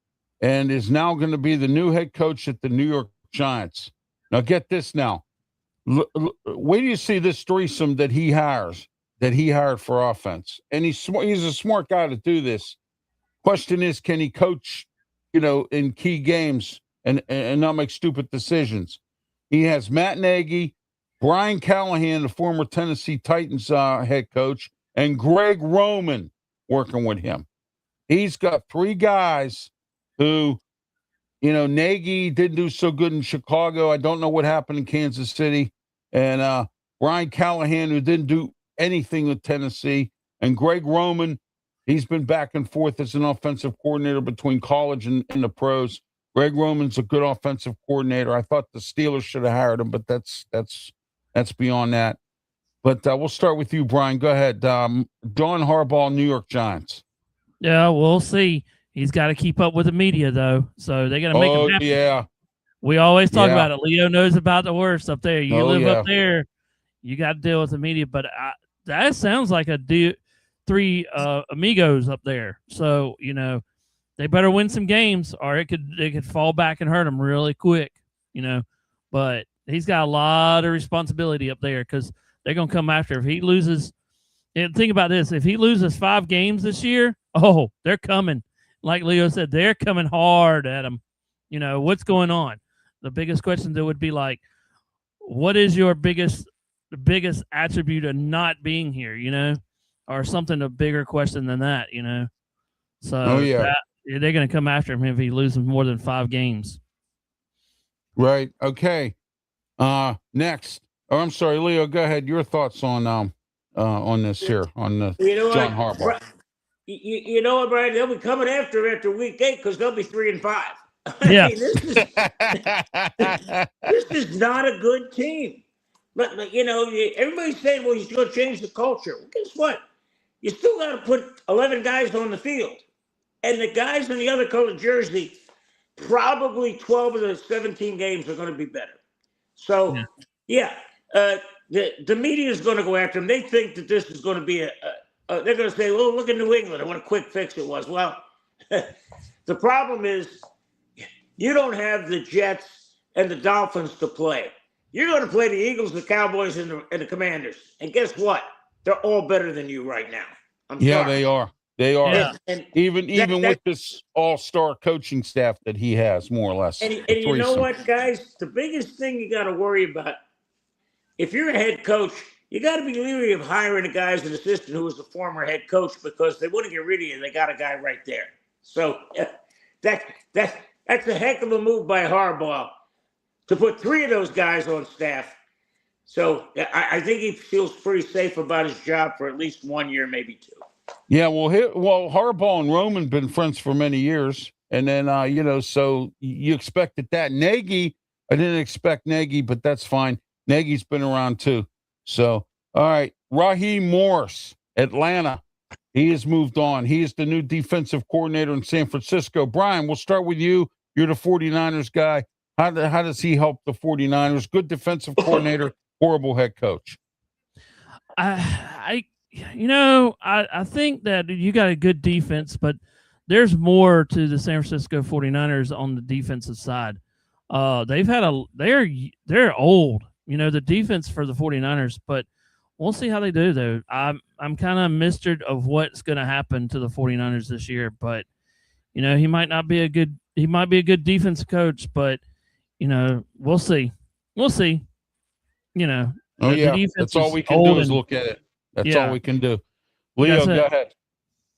and is now going to be the new head coach at the New York Giants. Now, get this now. Wait till you see this threesome that he hired for offense. And he's a smart guy to do this. Question is, can he coach, in key games and not make stupid decisions? He has Matt Nagy, Brian Callahan, the former Tennessee Titans head coach, and Greg Roman working with him. He's got 3 guys who, Nagy didn't do so good in Chicago. I don't know what happened in Kansas City. And Brian Callahan, who didn't do anything with Tennessee. And Greg Roman, he's been back and forth as an offensive coordinator between college and the pros. Greg Roman's a good offensive coordinator. I thought the Steelers should have hired him, but that's beyond that. But we'll start with you, Brian. Go ahead. John Harbaugh, New York Giants. Yeah, we'll see. He's got to keep up with the media, though. So they got to make him happy. Yeah. We always talk Yeah. about it. Leo knows about the worst up there. You live yeah. up there, you got to deal with the media. But that sounds like three amigos up there. So, they better win some games, or they could fall back and hurt them really quick, But he's got a lot of responsibility up there because they're going to come after him. If he loses, and think about this, if he loses 5 games this year, they're coming. Like Leo said, they're coming hard at him. What's going on? The biggest question that would be like, what is your biggest attribute of not being here, or something, a bigger question than that, So they're going to come after him if he loses more than 5 games. Right. Okay. Next. Oh, I'm sorry, Leo, go ahead. Your thoughts on this here, on the John Harbaugh. You know what, Brian? They'll be coming after week 8 because they'll be 3-5. Yeah. This is not a good team. But everybody's saying, well, he's going to change the culture. Well, guess what? You still got to put 11 guys on the field. And the guys in the other color jersey, probably 12 of the 17 games are going to be better. So, the media is going to go after him. They think that this is going to be they're going to say, oh, look at New England. What a quick fix it was. Well, the problem is you don't have the Jets and the Dolphins to play. You're going to play the Eagles, the Cowboys, and the Commanders. And guess what? They're all better than you right now. I'm sorry. They are. They are. Yeah. And even with this all-star coaching staff that he has, more or less. And you know what, guys? The biggest thing you got to worry about, if you're a head coach, you got to be leery of hiring a guy as an assistant who was a former head coach because they wouldn't get rid of you. They got a guy right there. So that's a heck of a move by Harbaugh to put 3 of those guys on staff. So I think he feels pretty safe about his job for at least 1 year, maybe 2. Yeah, well, Harbaugh and Roman been friends for many years, and then so you expected that. Nagy, I didn't expect Nagy, but that's fine. Nagy's been around too. So, all right, Raheem Morris, Atlanta. He has moved on. He is the new defensive coordinator in San Francisco. Brian, we'll start with you. You're the 49ers guy. How does he help the 49ers? Good defensive coordinator, horrible head coach. I think that you got a good defense, but there's more to the San Francisco 49ers on the defensive side. They're old, the defense for the 49ers, but we'll see how they do though. I'm kind of mistook of what's going to happen to the 49ers this year, but he might be a good defensive coach, but we'll see. The defense that's all we can do is look at it. That's all we can do. Leo, go ahead.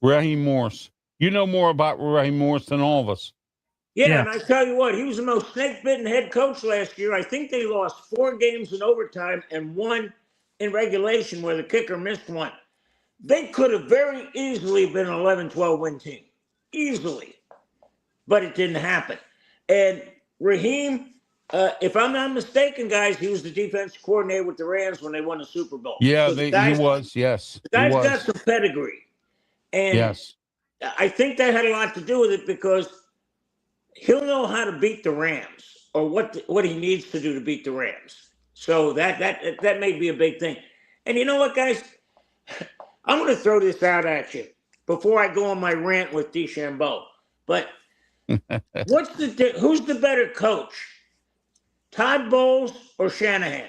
Raheem Morris. You know more about Raheem Morris than all of us. Yeah, and I tell you what, he was the most snake-bitten head coach last year. I think they lost 4 games in overtime and 1 in regulation where the kicker missed 1. They could have very easily been an 11-12 win team. Easily. But it didn't happen. And Raheem, if I'm not mistaken, guys, he was the defense coordinator with the Rams when they won the Super Bowl. Yeah, so he was, yes. The guy's got some pedigree. And yes. I think that had a lot to do with it because he'll know how to beat the Rams or what he needs to do to beat the Rams. So that may be a big thing. And you know what, guys? I'm going to throw this out at you before I go on my rant with DeChambeau. But who's the better coach? Todd Bowles or Shanahan?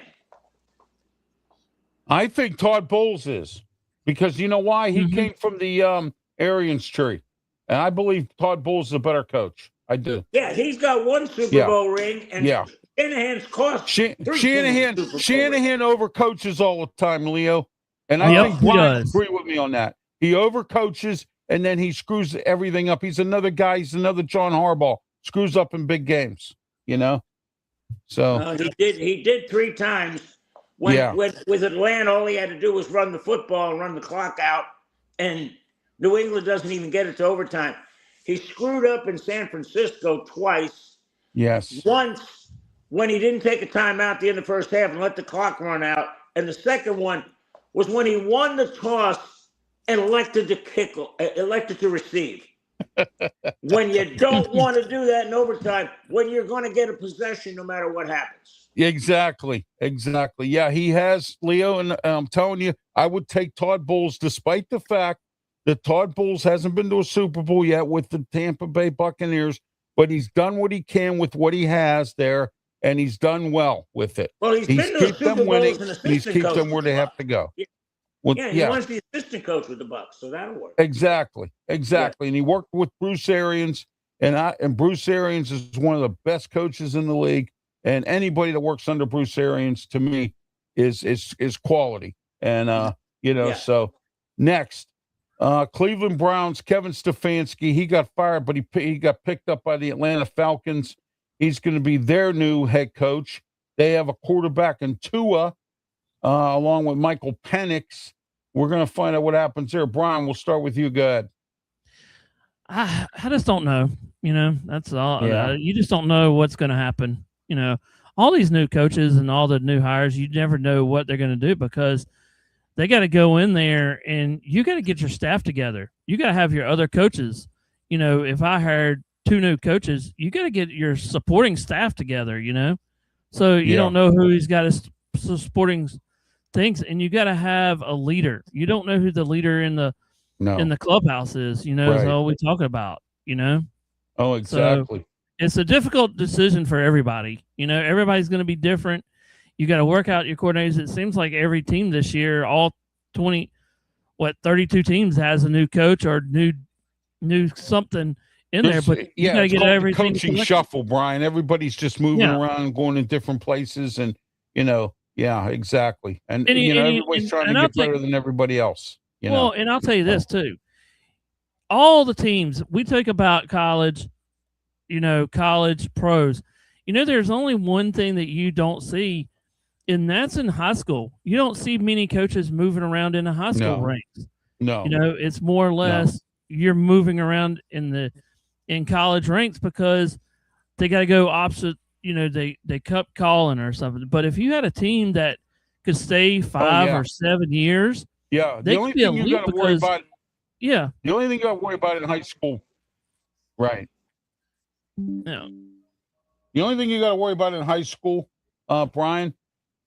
I think Todd Bowles is, because you know why? He came from the Arians tree, and I believe Todd Bowles is a better coach. I do. Yeah, he's got 1 Super Bowl ring, and Shanahan's cost. Shanahan overcoaches all the time, Leo, and I think Brian agree with me on that. He overcoaches, and then he screws everything up. He's another guy. He's another John Harbaugh. Screws up in big games, So he did 3 times. With Atlanta, all he had to do was run the football and run the clock out, and New England doesn't even get it to overtime. He screwed up in San Francisco twice. Yes. Once when he didn't take a timeout at the end of the first half and let the clock run out, and the second one was when he won the toss and elected to receive. when you don't want to do that in overtime, when you're going to get a possession no matter what happens. Exactly. Yeah, he has, Leo, and I'm telling you, I would take Todd Bowles, despite the fact that Todd Bowles hasn't been to a Super Bowl yet with the Tampa Bay Buccaneers, but he's done what he can with what he has there, and he's done well with it. Well, he's been to a Super Bowl as an assistant he's kept coach them where with they the have to go. Yeah. Well, Yeah, he wants the assistant coach with the Bucs, so that'll work. Exactly. And he worked with Bruce Arians, and Bruce Arians is one of the best coaches in the league. And anybody that works under Bruce Arians, to me, is quality. And so next, Cleveland Browns, Kevin Stefanski, he got fired, but he got picked up by the Atlanta Falcons. He's going to be their new head coach. They have a quarterback in Tua, along with Michael Penix. We're going to find out what happens there. Brian, we'll start with you. Go ahead. I just don't know. That's all. Yeah. You just don't know what's going to happen. All these new coaches and all the new hires, you never know what they're going to do because they got to go in there and you got to get your staff together. You got to have your other coaches. If I hired 2 new coaches, you got to get your supporting staff together, So you don't know who he's got his supporting things, and you got to have a leader. You don't know who the leader in the clubhouse is, is all we talk about, Oh, exactly. So it's a difficult decision for everybody. Everybody's going to be different. You got to work out your coordinators. It seems like every team this year, all 32 teams has a new coach or new something in there, but you got to get everything. Coaching shuffle, Brian. everybody's just moving around, going in different places, and exactly. And everybody's trying to get better than everybody else. Well, and I'll tell you this too. All the teams we talk about college, college pros, there's only one thing that you don't see, and that's in high school. You don't see many coaches moving around in the high school ranks. No. It's more or less you're moving around in college ranks because they got to go opposite. They kept calling or something. But if you had a team that could stay 5 or 7 years, the only thing you got to worry about. Yeah, the only thing you got to worry about in high school, right? Yeah. The only thing you got to worry about in high school, Brian,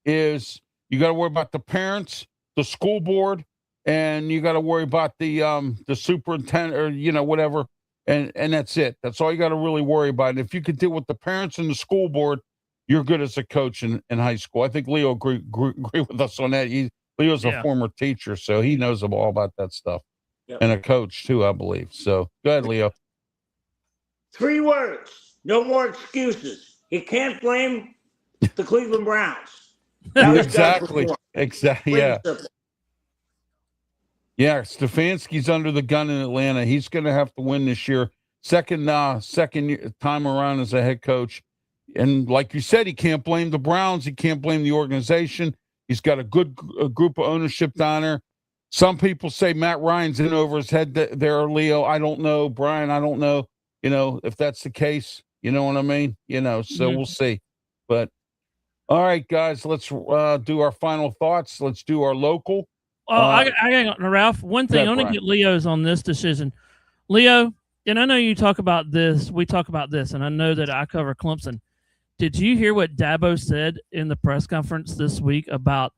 is you got to worry about the parents, the school board, and you got to worry about the superintendent or whatever, and that's it. That's all you got to really worry about. And if you could deal with the parents and the school board, you're good as a coach in high school. I think Leo agree with us on that. Leo's a former teacher, so he knows all about that stuff, and a coach too, I believe. So go ahead, Leo. 3 words. No more excuses. You can't blame the Cleveland Browns. Exactly. Yeah. Yeah. Stefanski's under the gun in Atlanta. He's going to have to win this year. Second time around as a head coach. And like you said, he can't blame the Browns. He can't blame the organization. He's got a good group of ownership down there. Some people say Matt Ryan's in over his head there, Leo. I don't know. Brian, I don't know. If that's the case, you know what I mean? So we'll see. But all right, guys, let's do our final thoughts. Let's do our local. Oh, I got Ralph. One thing, I want to get Leo's on this decision. Leo, and I know you talk about this. We talk about this, and I know that I cover Clemson. Did you hear what Dabo said in the press conference this week about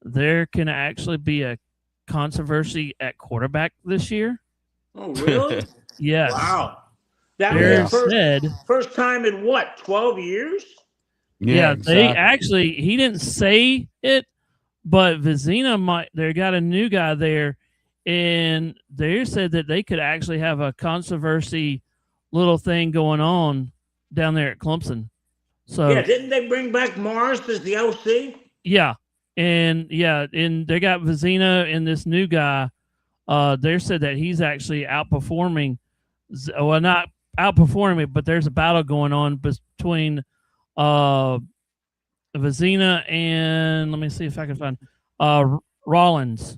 there can actually be a controversy at quarterback this year? Oh, really? Yes. Wow. That was first time in 12 years? Yeah, exactly. He didn't say it, but Vizina they got a new guy there, and they said that they could actually have a controversy little thing going on down there at Clemson. So didn't they bring back Morris as the OC? Yeah, and they got Vizina and this new guy. They said that he's actually outperforming. Well, not outperforming it, but there's a battle going on between Vizina and let me see if I can find Rollins.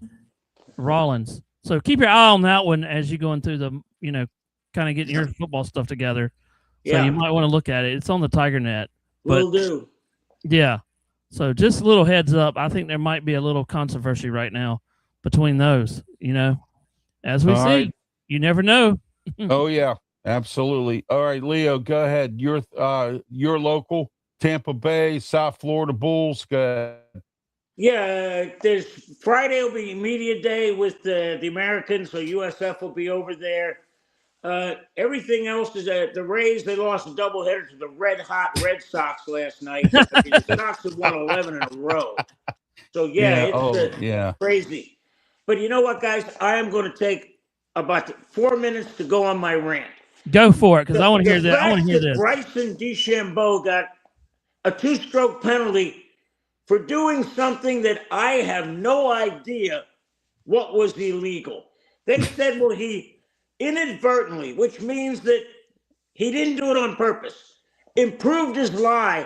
So keep your eye on that one as you're going through the kind of getting your football stuff together. So you might want to look at it. It's on the Tiger Net. Will do. Yeah. So just a little heads up. I think there might be a little controversy right now between those. As we see, you never know. Oh yeah, absolutely. All right, Leo, go ahead. Your local Tampa Bay, South Florida Bulls. Go ahead. Yeah, there's Friday will be media day with the Americans, so USF will be over there. Everything else is the Rays. They lost a doubleheader to the red hot Red Sox last night. I mean, the Sox have won 11 in a row. So yeah, it's crazy. But you know what, guys? I am going to take about 4 minutes to go on my rant. Go for it, because I want to hear that. I want to hear this. Bryson DeChambeau got a 2-stroke penalty for doing something that I have no idea what was illegal. They said, well, he inadvertently, which means that he didn't do it on purpose, improved his lie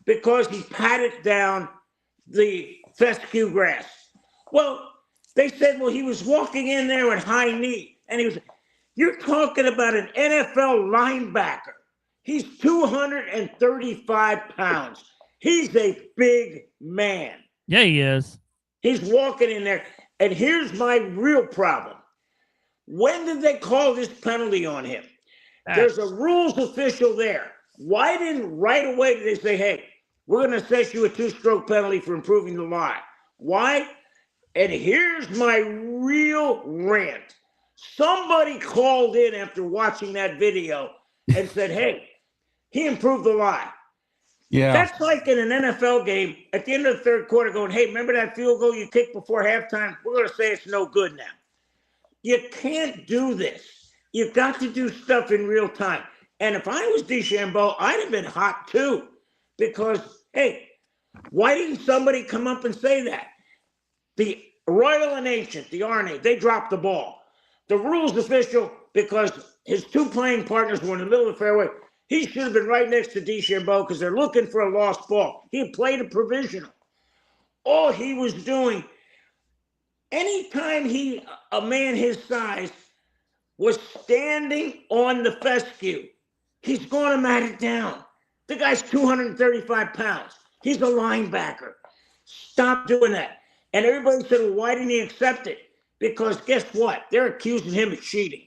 because he patted down the fescue grass. Well, they said, well, he was walking in there with high knee, and you're talking about an NFL linebacker. He's 235 pounds. He's a big man. Yeah, he is. He's walking in there. And here's my real problem. When did they call this penalty on him? There's a rules official there. Why didn't right away did they say, hey, we're going to assess you a 2-stroke penalty for improving the lie? Why? And here's my real rant. Somebody called in after watching that video and said, hey, he improved the lie. Yeah. That's like in an NFL game at the end of the third quarter going, hey, remember that field goal you kicked before halftime? We're going to say it's no good now. You can't do this. You've got to do stuff in real time. And if I was DeChambeau, I'd have been hot too. Because, hey, why didn't somebody come up and say that? The Royal and Ancient, the RNA, they dropped the ball. The rules official, because his 2 playing partners were in the middle of the fairway, he should have been right next to DeChambeau because they're looking for a lost ball. He played a provisional. All he was doing, anytime a man his size was standing on the fescue, he's going to mat it down. The guy's 235 pounds. He's a linebacker. Stop doing that. And everybody said, well, why didn't he accept it? Because guess what? They're accusing him of cheating.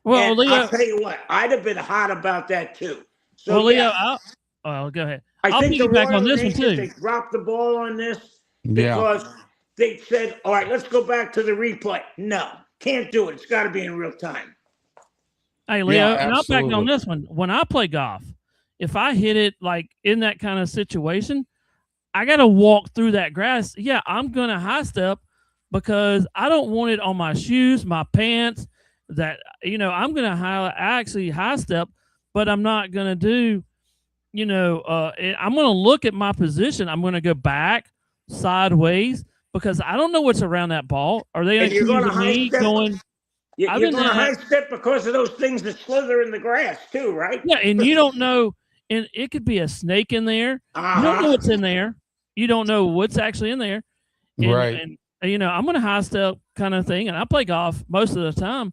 Well, and Leo, I'll tell you what, I'd have been hot about that too. So, well, Leo, go ahead. I think the back Royal on this one Nation, too. They dropped the ball on this because they said, all right, let's go back to the replay. No, can't do it. It's got to be in real time. Hey, Leo, and I'll back on this one. When I play golf, if I hit it like in that kind of situation, I got to walk through that grass. Yeah, I'm going to high step because I don't want it on my shoes, my pants. That, I'm going to actually high step, but I'm not going to do, I'm going to look at my position. I'm going to go back sideways because I don't know what's around that ball. Are they accusing me going? You're going to high step because of those things that slither in the grass too, right? Yeah, and you don't know, and it could be a snake in there. You don't know what's in there. You don't know what's actually in there. And, right. And, I'm going to high step kind of thing, and I play golf most of the time.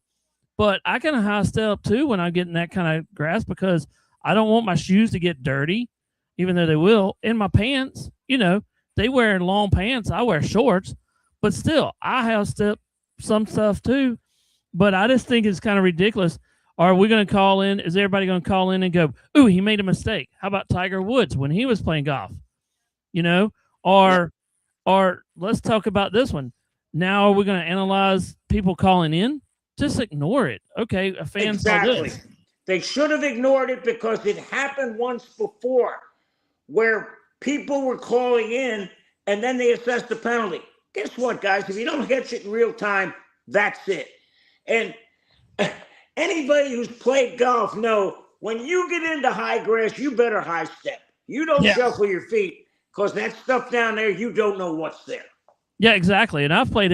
But I kind of high step too when I get in that kind of grass because I don't want my shoes to get dirty, even though they will. And my pants, they wear long pants. I wear shorts, but still, I high step some stuff too. But I just think it's kind of ridiculous. Are we going to call in? Is everybody going to call in and go, ooh, he made a mistake? How about Tiger Woods when he was playing golf? Or let's talk about this one. Now, are we going to analyze people calling in? Just ignore it. Okay, a fan saw this. They should have ignored it because it happened once before where people were calling in and then they assessed the penalty. Guess what, guys? If you don't catch it in real time, that's it. And anybody who's played golf know when you get into high grass, you better high step. You don't shuffle your feet because that stuff down there, you don't know what's there. Yeah, exactly. And I've played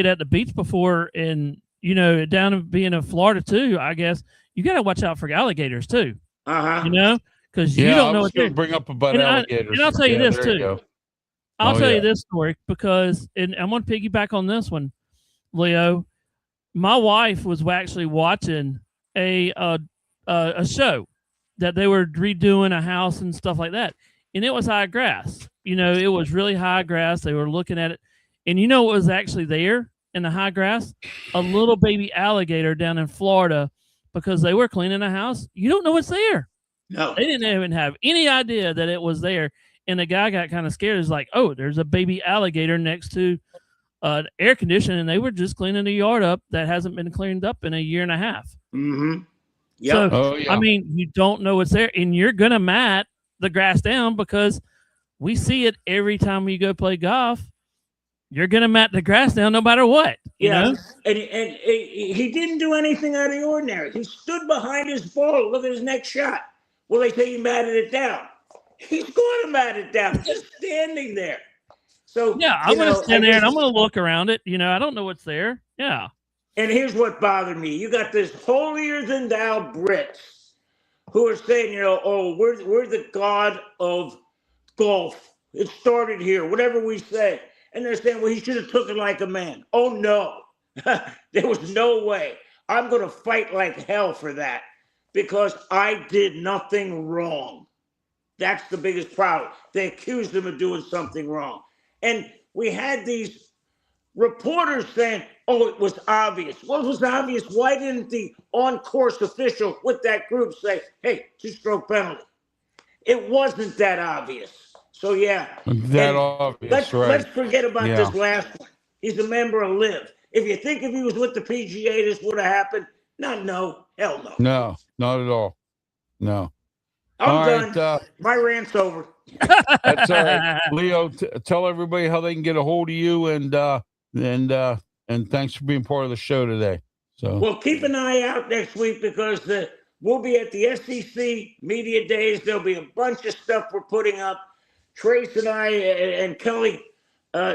at the beach before, and down being in Florida too. I guess you got to watch out for alligators too. Because you don't know what they're bring up about alligators. And I'll tell you this too. I'll tell you this story because, and I'm going to piggyback on this one, Leo. My wife was actually watching a show that they were redoing a house and stuff like that, and it was high grass. It was really high grass. They were looking at it. And what was actually there in the high grass, a little baby alligator down in Florida because they were cleaning a house. You don't know what's there. No. They didn't even have any idea that it was there. And the guy got kind of scared. He's like, oh, there's a baby alligator next to air conditioning. And they were just cleaning the yard up that hasn't been cleaned up in a year and a half. Mm-hmm. Yep. So, I mean, you don't know what's there. And you're going to mat the grass down because we see it every time we go play golf. You're going to mat the grass down no matter what. You know? And he didn't do anything out of the ordinary. He stood behind his ball. Look at his next shot. Well, they say he matted it down. He's going to mat it down, just standing there. So yeah, I'm going to stand there and I'm going to look around it. You know, I don't know what's there. Yeah. And here's what bothered me. You got this holier than thou Brits who are saying, you know, oh, we're the god of golf. It started here, whatever we say. And they're saying, well, he should have took it like a man. Oh, no. There was no way. I'm going to fight like hell for that because I did nothing wrong. That's the biggest problem. They accused him of doing something wrong. And we had these reporters saying, oh, it was obvious. Well, it was obvious. Why didn't the on-course official with that group say, hey, 2-stroke penalty? It wasn't that obvious. So, yeah. That obvious, let's forget about this last one. He's a member of LIV. If you think if he was with the PGA, this would have happened, no, hell no. No, not at all. No. I'm done. My rant's over. That's all right. Leo, tell everybody how they can get a hold of you and thanks for being part of the show today. So, well, keep an eye out next week because we'll be at the SEC Media Days. There'll be a bunch of stuff we're putting up. Trace and I and Kelly,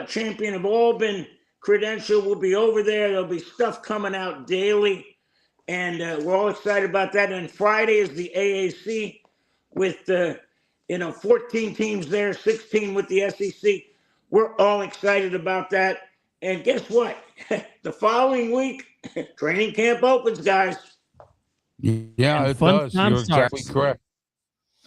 champion, have all been credentialed. We'll be over there. There'll be stuff coming out daily, and we're all excited about that. And Friday is the AAC with 14 teams there, 16 with the SEC. We're all excited about that. And guess what? The following week, training camp opens, guys. Yeah, it does. You're exactly correct.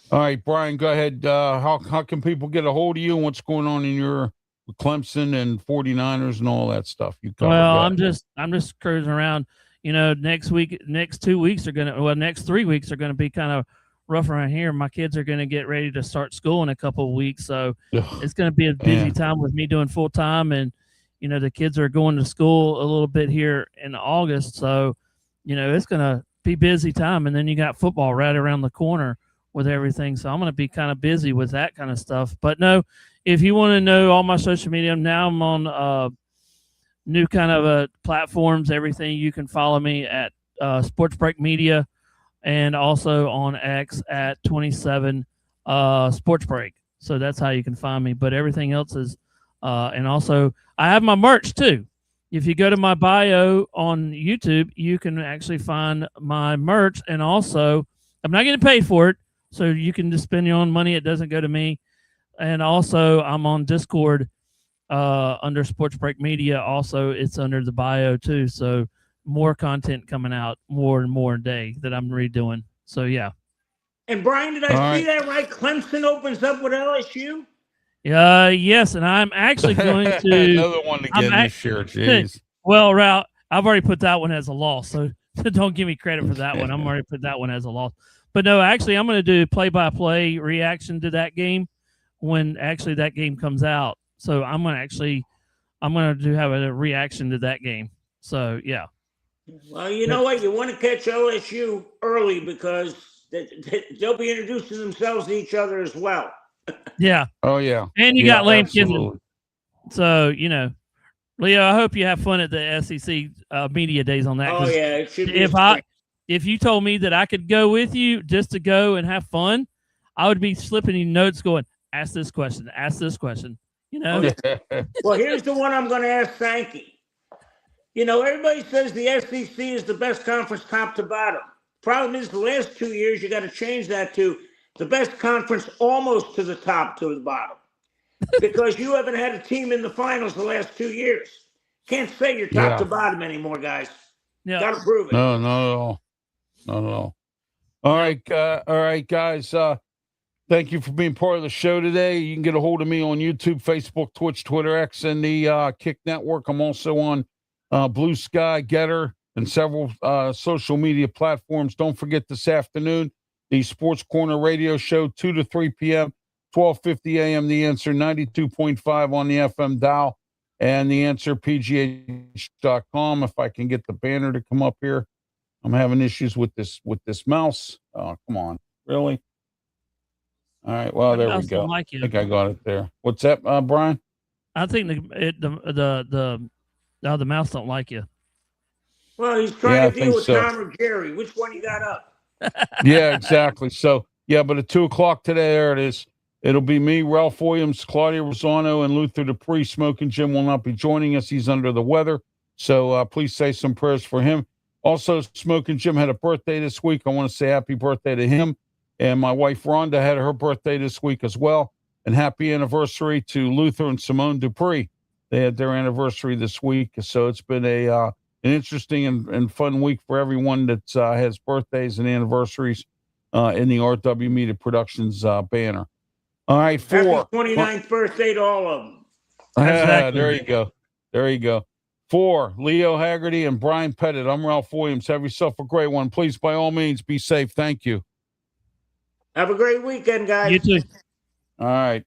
All right, Brian, go ahead. How can people get a hold of you and what's going on in your Clemson and 49ers and all that stuff? Well, I'm just cruising around. You know, next 3 weeks are gonna be kind of rough around here. My kids are gonna get ready to start school in a couple of weeks, so it's gonna be a busy time with me doing full time, and you know the kids are going to school a little bit here in August, so you know it's gonna be busy time, and then you got football right around the corner with everything. So I'm going to be kind of busy with that kind of stuff. But no, if you want to know all my social media, now I'm on new kind of platforms, everything. You can follow me at Sports Break Media and also on X at 27 Sports Break. So that's how you can find me. But everything else is, and also I have my merch too. If you go to my bio on YouTube, you can actually find my merch. And also, I'm not getting paid for it. So you can just spend your own money. It doesn't go to me. And also, I'm on Discord under Sports Break Media. Also, it's under the bio, too. So more content coming out more and more a day that I'm redoing. So, yeah. And, Brian, did I see that right? Clemson opens up with LSU? Yes, and I'm actually going to... Another one to get this year. Jeez. Well, Ralph, I've already put that one as a loss. So don't give me credit for that one. I'm already put that one as a loss. But no, actually, I'm going to do play-by-play reaction to that game when actually that game comes out. So I'm going to have a reaction to that game. So, yeah. Well, you know what? You want to catch LSU early because they'll be introducing themselves to each other as well. Yeah. Oh, yeah. And you got Lane Kiffin. So, you know, Leo, I hope you have fun at the SEC media days on that. Oh, yeah. It should be if you told me that I could go with you just to go and have fun, I would be slipping you notes going, ask this question, you know? Well, here's the one I'm going to ask Sankey. You know, everybody says the SEC is the best conference top to bottom. Problem is the last 2 years, you got to change that to the best conference almost to the top to the bottom because you haven't had a team in the finals the last 2 years. Can't say you're top to bottom anymore, guys. Yeah. Got to prove it. No, not at all. Not at all. All right, guys. Thank you for being part of the show today. You can get a hold of me on YouTube, Facebook, Twitch, Twitter, X, and the Kick Network. I'm also on Blue Sky, Getter, and several social media platforms. Don't forget this afternoon, the Sports Corner radio show, 2 to 3 p.m., 12:50 a.m. The Answer, 92.5 on the FM dial, and The Answer, PGH.com. If I can get the banner to come up here. I'm having issues with this mouse. Oh, come on. Really? All right. Well, there we go. Like I think I got it there. What's that, Brian? I think the mouse don't like you. Well, he's trying to deal with Tom or Jerry. Which one you got up? Yeah, exactly. So, yeah, but at 2 o'clock today, there it is. It'll be me, Ralph Williams, Claudia Rosano, and Luther Dupree. Smoking Jim will not be joining us. He's under the weather. So please say some prayers for him. Also, Smoking Jim had a birthday this week. I want to say happy birthday to him. And my wife, Rhonda, had her birthday this week as well. And happy anniversary to Luther and Simone Dupree. They had their anniversary this week. So it's been an interesting and fun week for everyone that has birthdays and anniversaries in the RW Media Productions banner. All right, Happy 29th birthday to all of them. Exactly. There you go. There you go. 4, Leo Haggerty and Brian Pettit. I'm Ralph Williams. Have yourself a great one. Please, by all means, be safe. Thank you. Have a great weekend, guys. You too. All right.